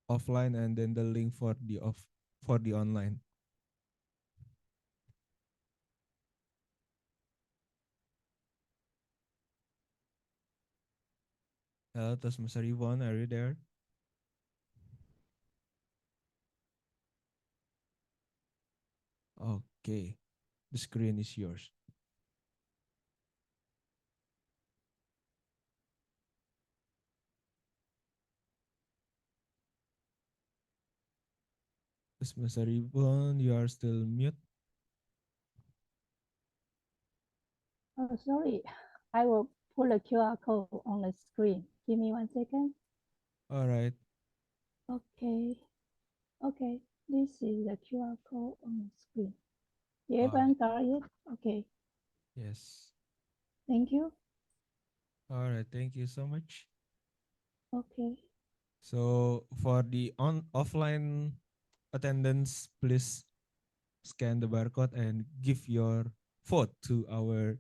offline and then the link for the online. Hello, Toastmaster Yvonne, are you there? Okay, the screen is yours. Toastmaster Yvonne, you are still mute. Oh, sorry. I will put a QR code on the screen. Give me 1 second. All right. Okay. Okay. This is the QR code on the screen. You All haven't got it? Okay. Yes. Thank you. All right. Thank you so much. Okay. So for the offline attendance, please scan the barcode and give your vote to our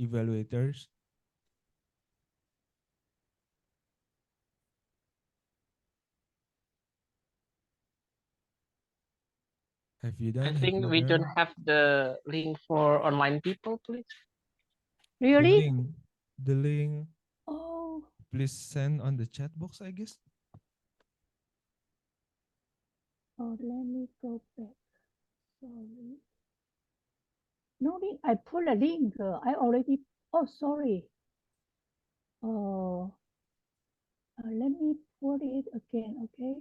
evaluators. Have you I done? Have think you we don't done? have the link for online people, please. Really? The link. Oh. Please send on the chat box, I guess. Oh, let me go back. Sorry. No link. I put a link. I already. Oh, sorry. Oh. Let me put it again. Okay.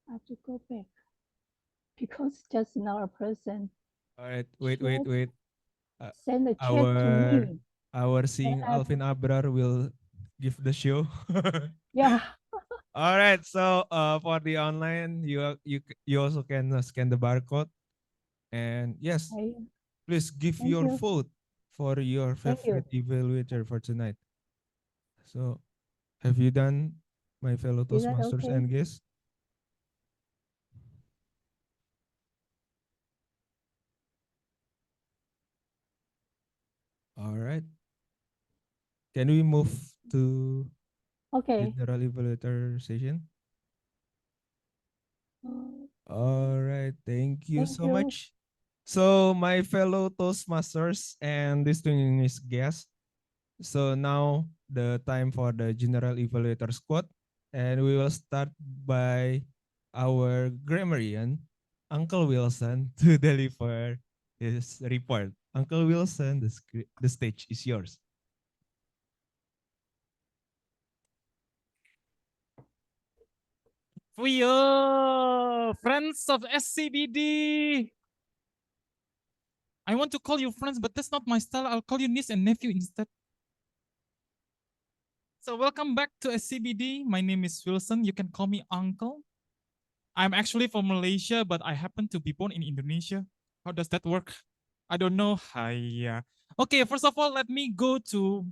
I have to go back because just now a person All right. Wait. send a chat to me. Our seeing I- Alvin Abrar will give the show. Yeah. All right. So for the online, you also can scan the barcode, and yes, please give Thank your you. vote for your Thank you. favorite evaluator for tonight. So, have you done, my fellow Is that Toastmasters okay? and guests? All right. Can we move to Okay. general evaluator session? Uh, All right. Thank you Thank so you. much. So, my fellow Toastmasters and distinguished guests, so now the time for the general evaluator squad, and we will start by our grammarian, Uncle Wilson, to deliver his report. Uncle Wilson, the stage is yours. Fuyo, friends of SCBD. I want to call you friends, but that's not my style. I'll call you niece and nephew instead. So welcome back to SCBD. My name is Wilson. You can call me uncle. I'm actually from Malaysia, but I happen to be born in Indonesia. How does that work? I don't know. Hiya. Okay, first of all, let me go to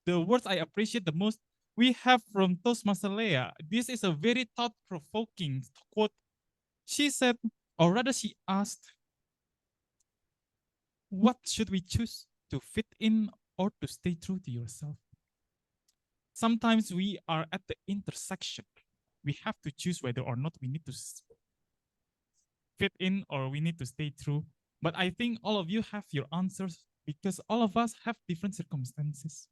the words I appreciate the most. We have from Toastmaster Leah. This is a very thought-provoking quote. She said, or rather she asked, what should we choose, to fit in or to stay true to yourself? Sometimes we are at the intersection. We have to choose whether or not we need to fit in or we need to stay true. But I think all of you have your answers because all of us have different circumstances.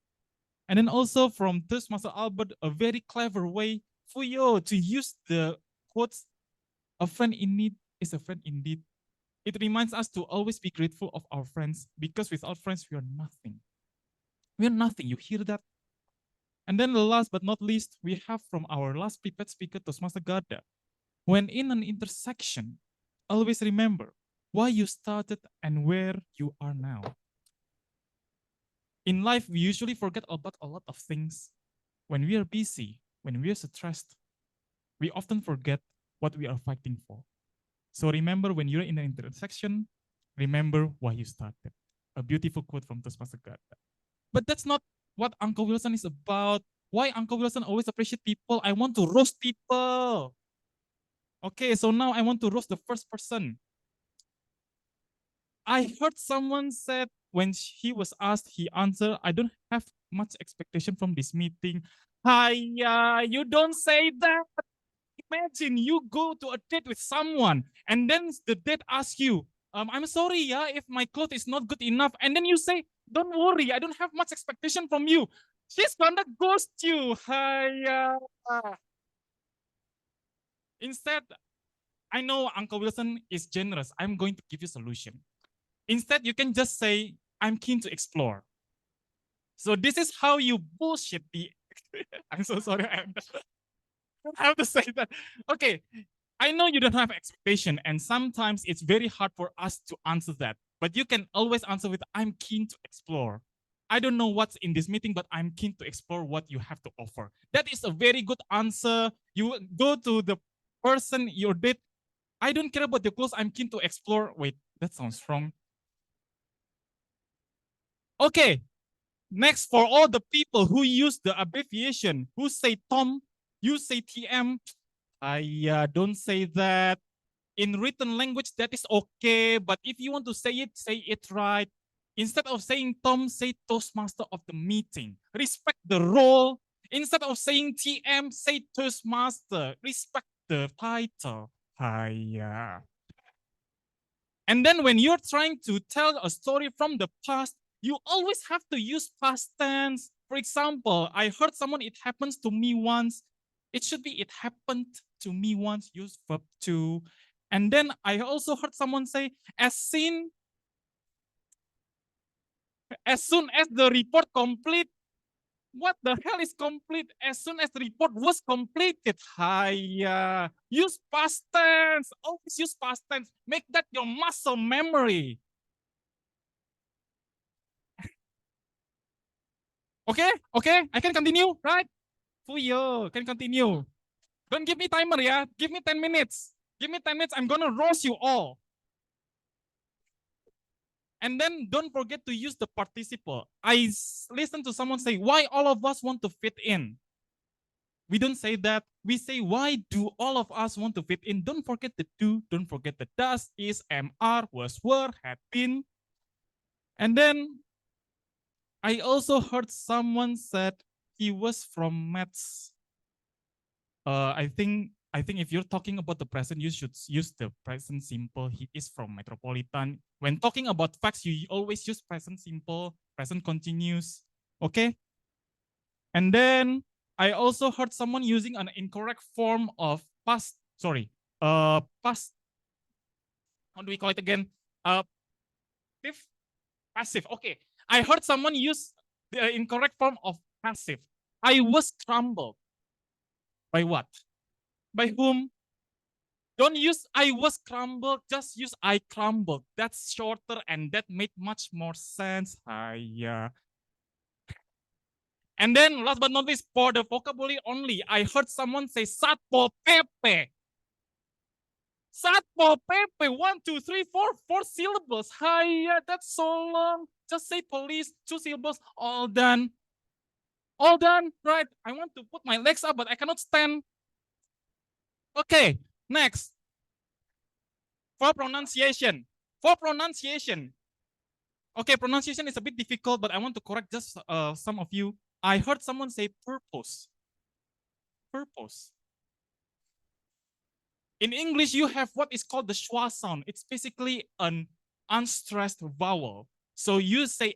And then also from Toastmaster Albert, a very clever way for you to use the quotes, a friend in need is a friend indeed. It reminds us to always be grateful of our friends because without friends, we are nothing. We are nothing. You hear that? And then the last but not least, we have from our last prepared speaker, Toastmaster Gada. When in an intersection, always remember why you started and where you are now. In life, we usually forget about a lot of things. When we are busy, when we are stressed, we often forget what we are fighting for. So remember when you're in an intersection, remember why you started. A beautiful quote from Toastmaster Gada. But that's not what Uncle Wilson is about. Why Uncle Wilson always appreciate people? I want to roast people. Okay, so now I want to roast the first person. I heard someone said when he was asked, he answered, I don't have much expectation from this meeting. Hiya, you don't say that. Imagine you go to a date with someone and then the date asks you, I'm sorry, yeah, if my clothes is not good enough. And then you say, don't worry, I don't have much expectation from you. She's gonna ghost you. Hiya. Instead, I know Uncle Wilson is generous. I'm going to give you a solution. Instead, you can just say, I'm keen to explore. So this is how you bullshit the, I'm so sorry, I have to say that. Okay, I know you don't have expectation and sometimes it's very hard for us to answer that, but you can always answer with, I'm keen to explore. I don't know what's in this meeting, but I'm keen to explore what you have to offer. That is a very good answer. You go to the person you date. I don't care about the clothes. I'm keen to explore. Wait, that sounds wrong. Okay, next for all the people who use the abbreviation, who say Tom, you say TM. I don't say that. In written language, that is okay. But if you want to say it right. Instead of saying Tom, say Toastmaster of the meeting. Respect the role. Instead of saying TM, say Toastmaster. Respect the title. Hiya. And then when you're trying to tell a story from the past, you always have to use past tense. For example, I heard someone, it happens to me once. It should be, it happened to me once, use verb to. And then I also heard someone say, as soon as the report complete. What the hell is complete? As soon as the report was completed. Hiya. Use past tense. Always use past tense. Make that your muscle memory. Okay, I can continue, right? Fuyo, can continue. Don't give me timer, yeah? Give me 10 minutes. Give me 10 minutes, I'm gonna roast you all. And then don't forget to use the participle. I listen to someone say, why all of us want to fit in? We don't say that. We say, why do all of us want to fit in? Don't forget the do, don't forget the does, is, am, are, was, were, had been. And then I also heard someone said he was from maths. I think if you're talking about the present, you should use the present simple. He is from Metropolitan. When talking about facts, you always use present simple, present continuous. Okay. And then I also heard someone using an incorrect form of past. Sorry, past. How do we call it again? Passive. Okay. I heard someone use the incorrect form of passive. I was crumbled. By what? By whom? Don't use I was crumbled, just use I crumbled. That's shorter and that made much more sense. Yeah. And then last but not least, for the vocabulary only, I heard someone say Satpo Pepe. Satpo Pepe, 1, 2, 3, 4, 4 syllables. Yeah, that's so long. Just say police, 2 syllables, all done. All done, right? I want to put my legs up, but I cannot stand. Okay, next. For pronunciation. Okay, pronunciation is a bit difficult, but I want to correct just some of you. I heard someone say purpose. Purpose. In English, you have what is called the schwa sound. It's basically an unstressed vowel. So you say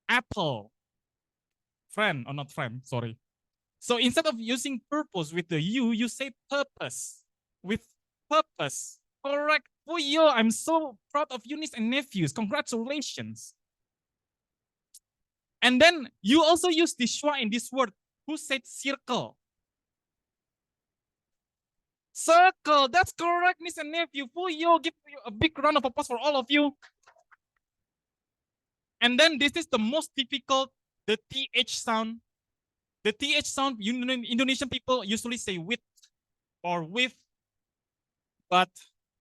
apple, friend, or not friend, sorry. So instead of using purpose with the U, you say purpose with purpose. Correct. Fuyo, I'm so proud of you, niece and nephews. Congratulations. And then you also use the schwa in this word. Who said circle? Circle. That's correct, Miss and nephew. Fuyo, give you a big round of applause for all of you. And then this is the most difficult, the TH sound. The TH sound, Indonesian people usually say with or with. But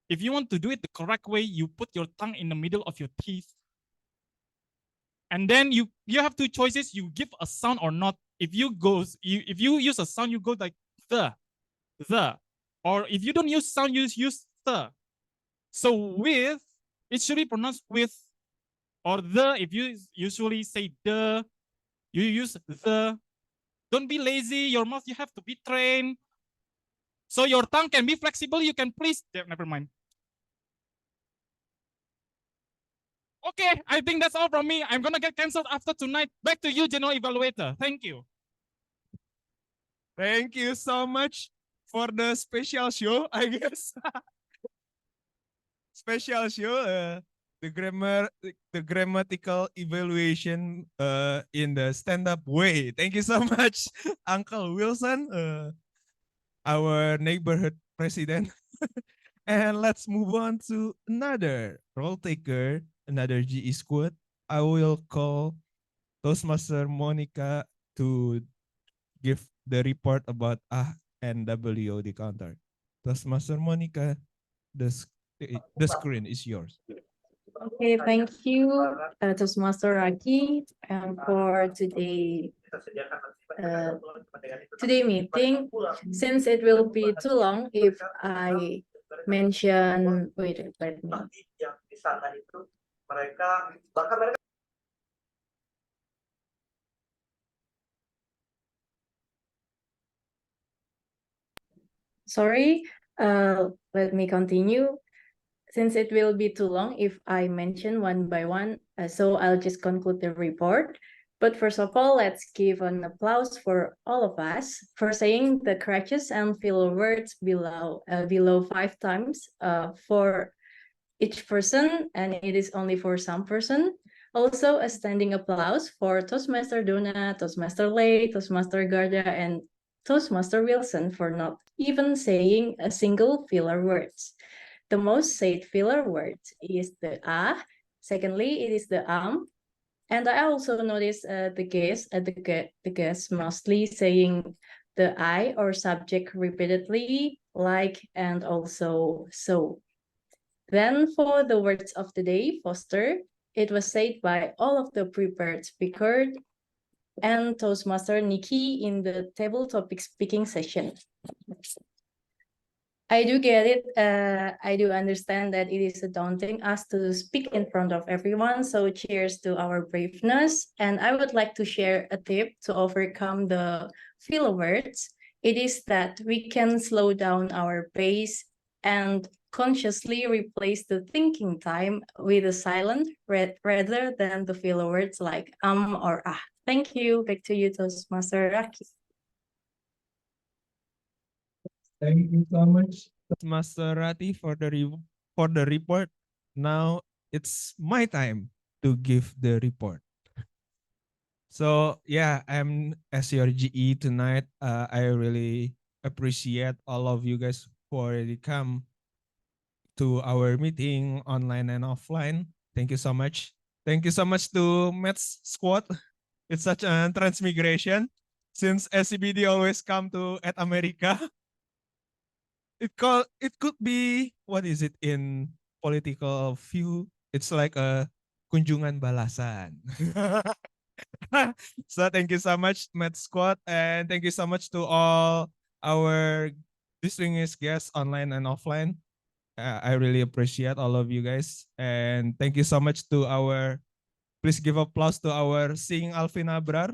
if you want to do it the correct way, you put your tongue in the middle of your teeth. And then you have two choices. You give a sound or not. If you use a sound, you go like the. Or if you don't use sound, you use the. So with, it should be pronounced with. Or the, if you usually say the, you use the. Don't be lazy. Your mouth, you have to be trained. So your tongue can be flexible. You can please, never mind. Okay, I think that's all from me. I'm gonna get canceled after tonight. Back to you, General Evaluator. Thank you. Thank you so much for the special show, I guess. Special show, the grammatical evaluation in the stand-up way. Thank you so much, Uncle Wilson, our neighborhood president. And let's move on to another role taker, another GE squad. I will call Toastmaster Monica to give the report about and WOD counter. Toastmaster Monica, the screen is yours. Okay, thank you, Toastmaster Raki, for today meeting. Since it will be too long if I mention, wait, let me. Sorry, let me continue. Since it will be too long if I mention one by one, so I'll just conclude the report. But first of all, let's give an applause for all of us for saying the corrections and filler words below 5 times for each person, and it is only for some person. Also, a standing applause for Toastmaster Dona, Toastmaster Lei, Toastmaster Garda, and Toastmaster Wilson for not even saying a single filler words. The most said filler word is the a. Secondly, it is the and I also noticed the guests mostly saying the I or subject repeatedly, like and also so. Then for the words of the day, Foster, it was said by all of the prepared speakers and Toastmaster Nikki in the table topic speaking session. I do get it. I do understand that it is a daunting ask to speak in front of everyone. So cheers to our braveness. And I would like to share a tip to overcome the filler words. It is that we can slow down our pace and consciously replace the thinking time with a silent rather than the filler words like or ah. Thank you. Back to you, Toastmaster Raki. Thank you so much, Master Rati, for the report. Now it's my time to give the report. So yeah, I'm as your GE tonight. I really appreciate all of you guys who already come to our meeting online and offline. Thank you so much. Thank you so much to Mets Squad. It's such a transmigration since SCBD always come to at America. It could be, what is it in political view? It's like a kunjungan balasan. So thank you so much, Met Squad, and thank you so much to all our distinguished guests online and offline. I really appreciate all of you guys, and thank you so much to our. Please give applause to our Sing Alvin Abrar.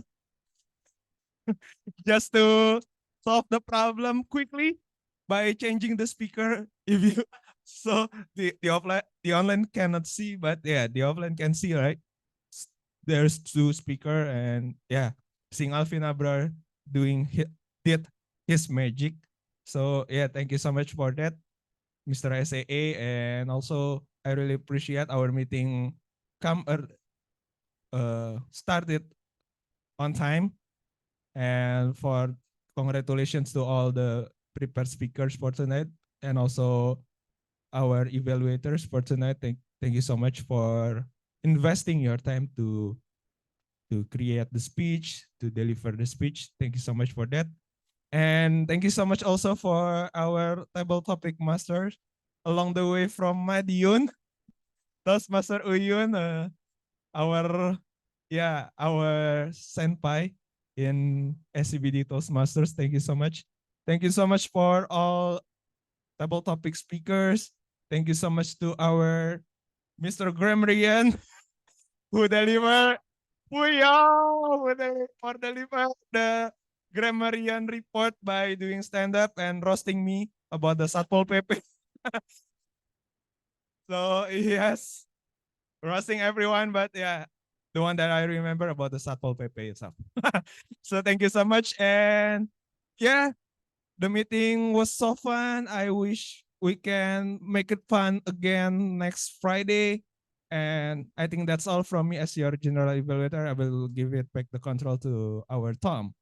Just to solve the problem quickly by changing the speaker. If you so the online cannot see, but yeah, the offline can see, right? There's two speaker, and yeah, Sing Alvin Abrar did his magic. So yeah, thank you so much for that, Mr. SAA, and also I really appreciate our meeting started on time. And for congratulations to all the prepared speakers for tonight, and also our evaluators for tonight. Thank you so much for investing your time to create the speech, to deliver the speech. Thank you so much for that. And thank you so much also for our table topic masters along the way from Madiun, Toastmaster Uyun, our senpai in SCBD Toastmasters. Thank you so much. Thank you so much for all table topic speakers. Thank you so much to our Mr. Grammarian who deliver the grammarian report by doing stand up and roasting me about the Satpol PP. So yes, roasting everyone, but yeah, the one that I remember about the Satpol PP itself. So thank you so much, and yeah, the meeting was so fun. I wish we can make it fun again next Friday. And I think that's all from me as your general evaluator. I will give it back the control to our Tom.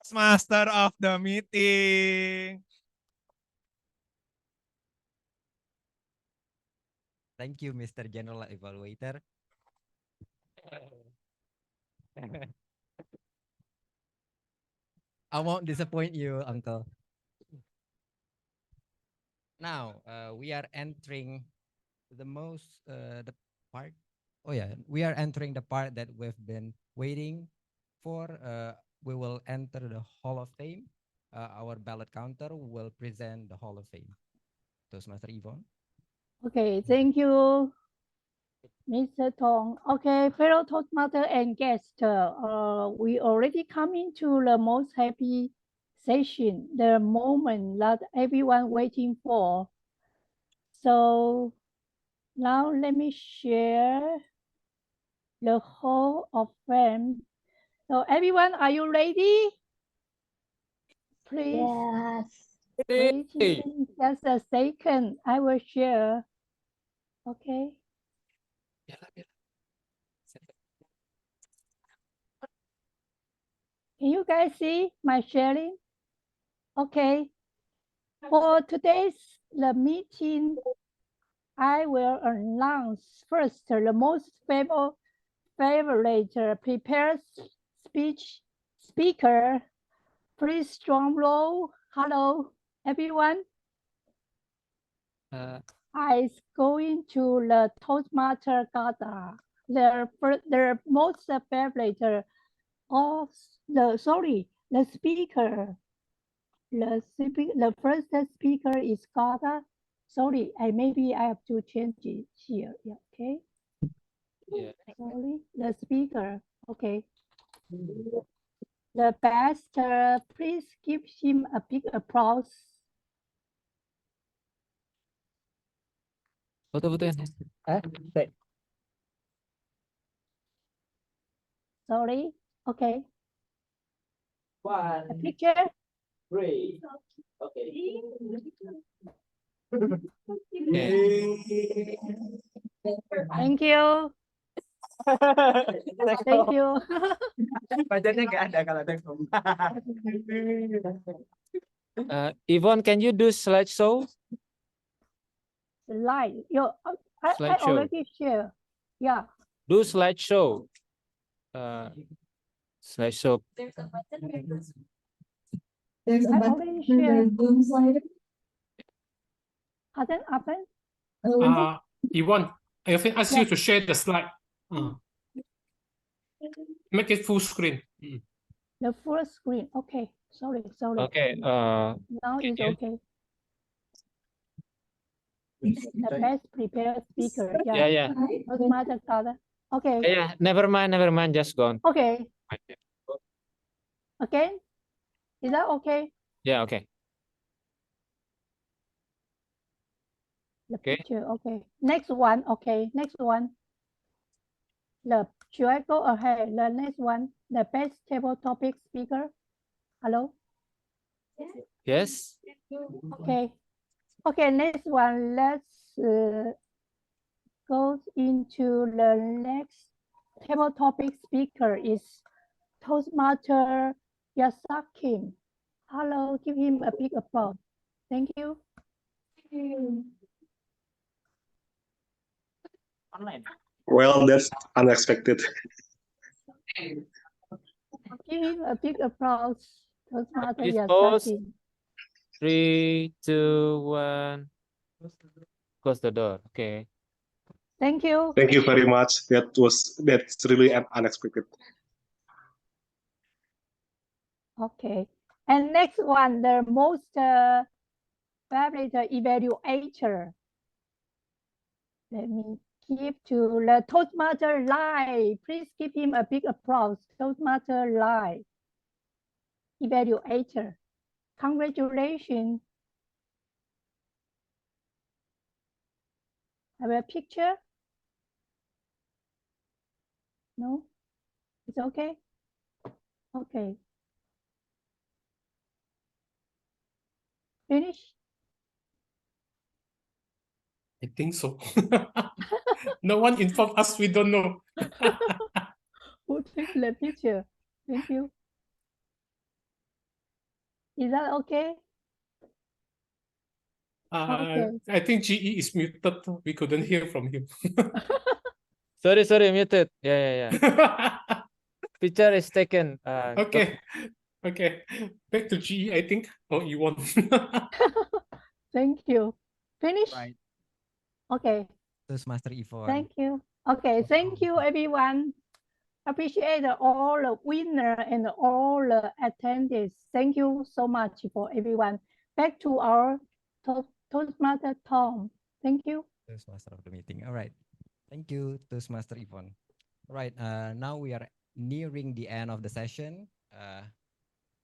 Master of the meeting. Thank you, Mr. General Evaluator. I won't disappoint you, Uncle. Now, we are entering the part. Oh yeah, we are entering the part that we've been waiting for. We will enter the Hall of Fame. Our ballot counter will present the Hall of Fame. Toastmaster Yvonne. Okay, thank you, Mr. Tong. Okay, fellow Toastmaster and guests, we already come into the most happy session, the moment that everyone waiting for. So now let me share the Hall of Fame. So everyone, are you ready? Please. Yes. Wait just a second. I will share. Okay. Can you guys see my sharing? Okay. For today's meeting, I will announce first the most favorite prepared speaker. Please drum roll. Hello, everyone. I going to the Toastmaster Gada. The most favorite of the speaker. The first speaker is Gada. Sorry, maybe I have to change it here. Yeah, okay. Yeah. Sorry, the speaker. Okay. The best, please give him a big applause. Foto-foto Sorry. Okay. One. A picture. Three. Okay. Thank you. Thank you. Budgetnya nggak ada kalau Telkom. Yvonne, can you do slideshow? Slide. I Slideshow. already share. Yeah. Do slideshow. Slideshow. There's a button. I already share. Zoom slider. Hasn't happened? Yvonne, I have asked you to share the slide. Make it full screen. The full screen. Okay. Sorry. Okay. Now it's okay. The best prepared speaker. Yeah. Toastmaster Gada. Okay. Yeah, never mind. Just gone. Okay. Again? Is that okay? Yeah, okay. The picture. Okay. Next one. Okay. Next one. Should I go ahead? The next one. The best table topic speaker. Hello? Yes. Okay. Okay, next one. Let's go into the next table topic speaker is Toastmaster Yasakim. Hello, give him a big applause. Thank you. Well, that's unexpected. Give him a big applause, Toastmaster Please pause. Yasakim. 3, 2, 1. Close the door. Okay. Thank you. Thank you very much. That's really unexpected. Okay. And next one, the most favorite evaluator. Let me give to the Toastmaster Lai. Please give him a big applause. Toastmaster Lai, evaluator. Congratulations. Have a picture? No? It's okay? Okay. Finish? I think so. No one informed us. We don't know. Who took the picture? Thank you. Is that okay? Okay. I think GE is muted. We couldn't hear from him. Sorry, muted. Yeah. Picture is taken. Okay. Okay. Back to GE, I think. Oh, you won. Thank you. Finish? Right. Okay. Toastmaster Yvonne. Thank you. Okay, thank you everyone. Appreciate all the winner and all the attendees. Thank you so much for everyone. Back to our Toastmaster Tom. Thank you. Toastmaster of the meeting. All right. Thank you, Toastmaster Yvonne. All right. Now we are nearing the end of the session.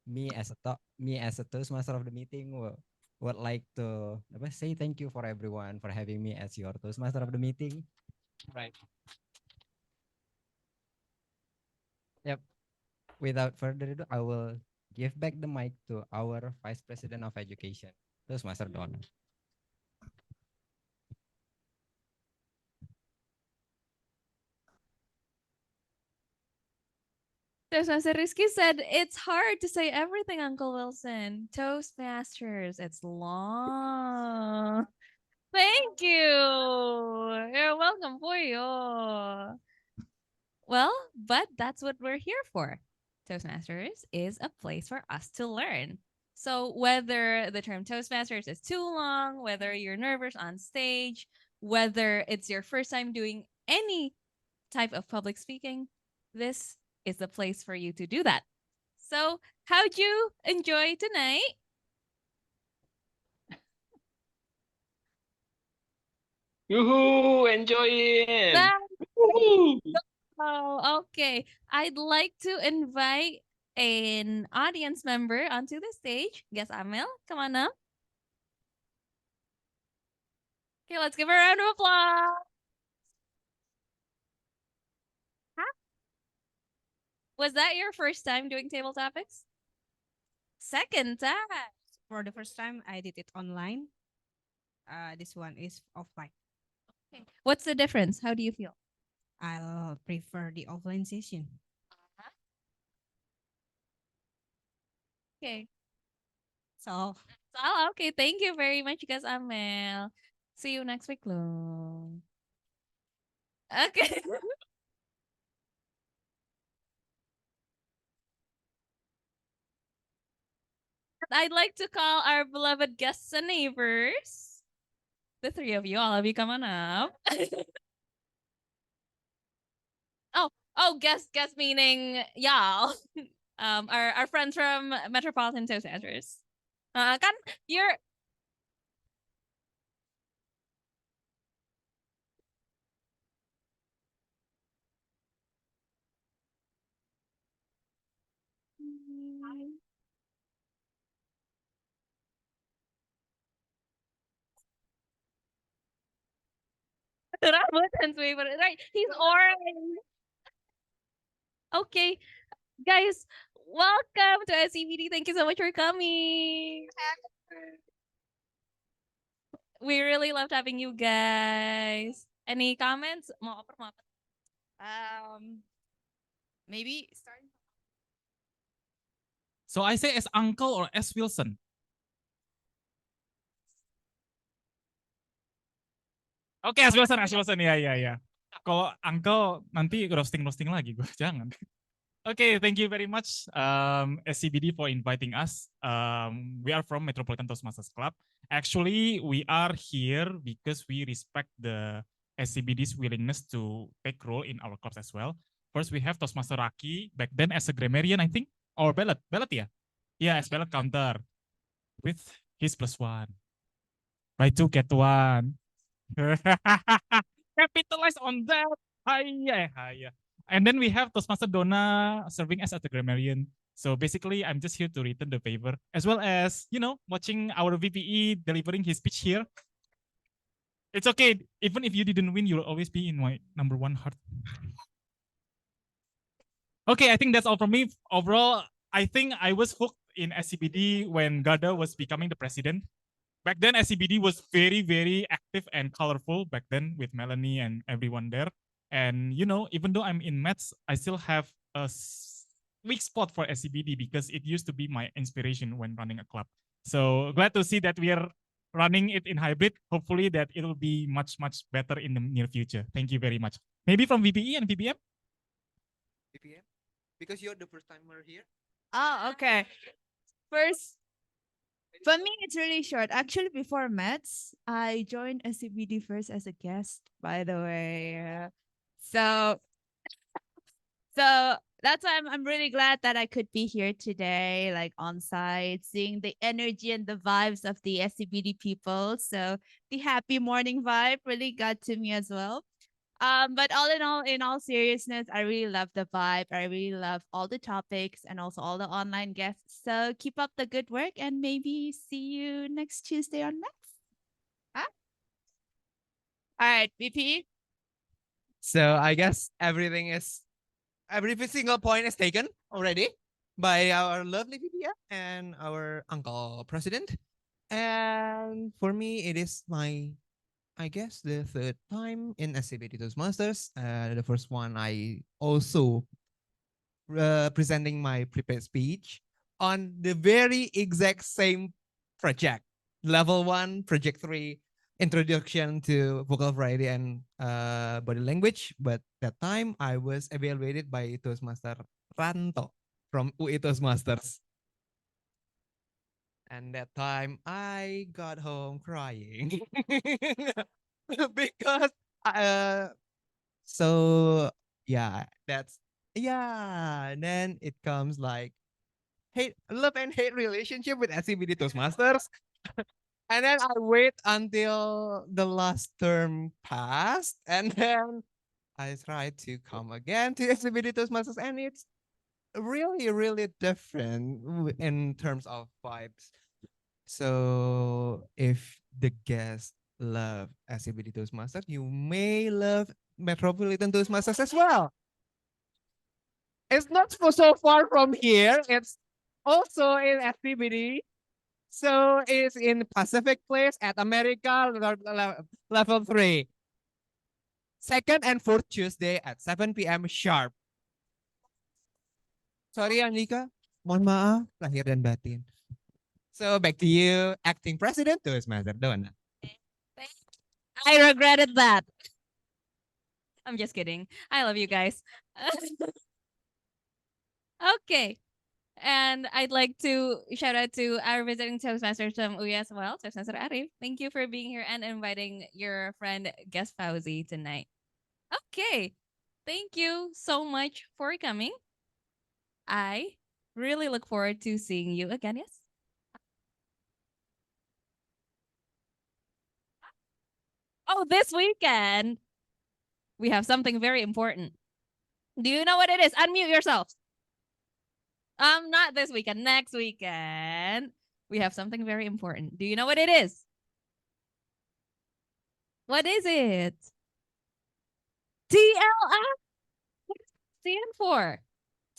Me as a Toastmaster of the meeting would like to say thank you for everyone for having me as your Toastmaster of the meeting. Right. Yep. Without further ado, I will give back the mic to our Vice President of Education, Toastmaster Don. Toastmaster Rizky said, it's hard to say everything, Uncle Wilson. Toastmasters, it's long. Thank you. You're welcome for you. Well, but that's what we're here for. Toastmasters is a place for us to learn. So whether the term Toastmasters is too long, whether you're nervous on stage, whether it's your first time doing any type of public speaking, this is the place for you to do that. So how'd you enjoy tonight? Yoo-hoo, enjoying. Oh, okay. I'd like to invite an audience member onto the stage. Guess Amel, come on up. Okay, let's give her a round of applause. Huh? Was that your first time doing table topics? Second time. For the first time, I did it online. This one is offline. Okay. What's the difference? How do you feel? I'll prefer the offline session. Okay. So, okay. Thank you very much, guys, Amel. See you next week, lo. Okay. I'd like to call our beloved guests and neighbors. The three of you, all of you, come on up. Guest meaning y'all. Our friends from Metropolitan Toastmasters. Kan you're Rambutan's favorite, right? He's orange. Okay, guys, welcome to SCBD. Thank you so much for coming. We really loved having you guys. Any comments? Mau oper, mau oper. Maybe starting. So I say as Uncle or as Wilson. Oke, as Wilson, ya. Kalau Uncle nanti roasting lagi gue, jangan. Okay, thank you very much, SCBD, for inviting us. We are from Metropolitan Toastmasters Club. Actually, we are here because we respect the SCBD's willingness to take role in our clubs as well. First, we have Toastmaster Raki, back then as a grammarian, I think, or ballot ya? Yeah, as ballot counter with his +1. Buy 2, get 1. Capitalize on that. Hiya. And then we have Toastmaster Donna serving as a grammarian. So basically, I'm just here to return the favor, as well as, watching our VPE delivering his speech here. It's okay. Even if you didn't win, you'll always be in my #1 heart. Okay, I think that's all from me. Overall, I think I was hooked in SCBD when Garda was becoming the president. Back then, SCBD was very, very active and colorful back then with Melanie and everyone there. And, even though I'm in maths, I still have a weak spot for SCBD because it used to be my inspiration when running a club. So glad to see that we are running it in hybrid. Hopefully that it will be much, much better in the near future. Thank you very much. Maybe from VPE and VPM? VPM? Because you're the first timer here. Oh, okay. First, for me, it's really short. Actually, before Mets, I joined SCBD first as a guest, by the way. So that's why I'm really glad that I could be here today, like on site, seeing the energy and the vibes of the SCBD people. So the happy morning vibe really got to me as well. But in all seriousness, I really love the vibe. I really love all the topics and also all the online guests. So keep up the good work and maybe see you next Tuesday on Max. Huh? All right, VP. So I guess every single point is taken already by our lovely VPM and our uncle president. And for me, it is I guess the third time in SCBD Toastmasters. The first one I also presenting my prepared speech on the very exact same project. Level 1, project 3, introduction to vocal variety and body language. But that time I was evaluated by Toastmaster Ranto from UI Toastmasters. And that time I got home crying because so yeah, then it comes like love and hate relationship with SCBD Toastmasters. And then I wait until the last term passed, and then I try to come again to SCBD Toastmasters, and it's really, really different in terms of vibes. So if the guests love SCBD Toastmasters, you may love Metropolitan Toastmasters as well. It's not so far from here. It's also in SCBD. So it's in Pacific Place at America level 3. Second and fourth Tuesday at 7 p.m. sharp. Sorry, Anika. Mohon maaf, lahir dan batin. So back to you, acting president, Toastmaster Donna. I regretted that. I'm just kidding. I love you guys. Okay. And I'd like to shout out to our visiting Toastmasters from UI as well, Toastmaster Arif. Thank you for being here and inviting your friend Guest Fauzi tonight. Okay. Thank you so much for coming. I really look forward to seeing you again, yes? Oh, this weekend, we have something very important. Do you know what it is? Unmute yourselves. Not this weekend, next weekend. We have something very important. Do you know what it is? What is it? TLI. What does it stand for?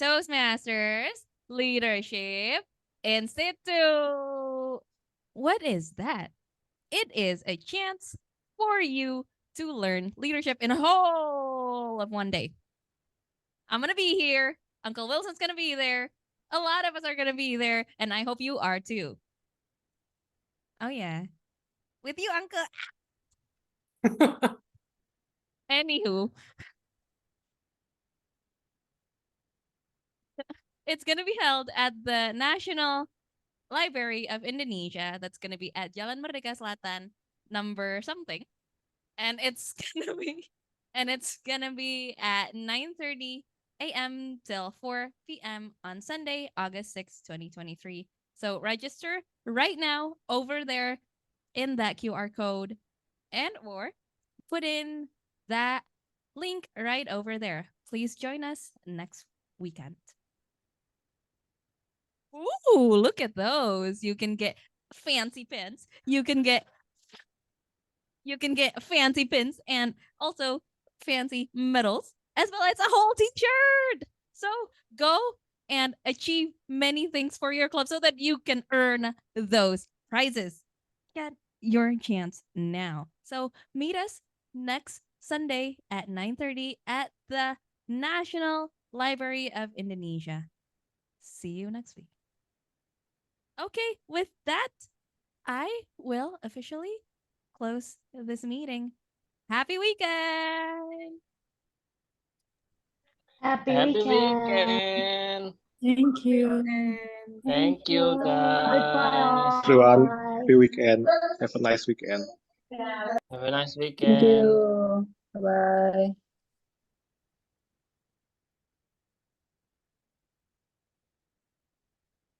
Toastmasters Leadership Institute. What is that? It is a chance for you to learn leadership in a whole of one day. I'm gonna be here. Uncle Wilson's gonna be there. A lot of us are gonna be there, and I hope you are too. Oh yeah, with you, Uncle. Anywho, it's gonna be held at the National Library of Indonesia. That's gonna be at Jalan Merdeka Selatan, number something, and it's gonna be at 9:30 a.m. till 4 p.m. on Sunday, August 6, 2023. So register right now over there in that QR code, and or put in that link right over there. Please join us next weekend. Ooh, look at those. You can get fancy pins. You can get fancy pins and also fancy medals, as well as a whole t-shirt. So go and achieve many things for your club so that you can earn those prizes. Get your chance now. So meet us next Sunday at 9:30 at the National Library of Indonesia. See you next week. Okay, with that, I will officially close this meeting. Happy weekend! Happy Happy weekend. weekend. Thank you. Thank you, guys. Everyone, happy weekend. Have a nice weekend. Have a nice Thank weekend. you. Bye-bye.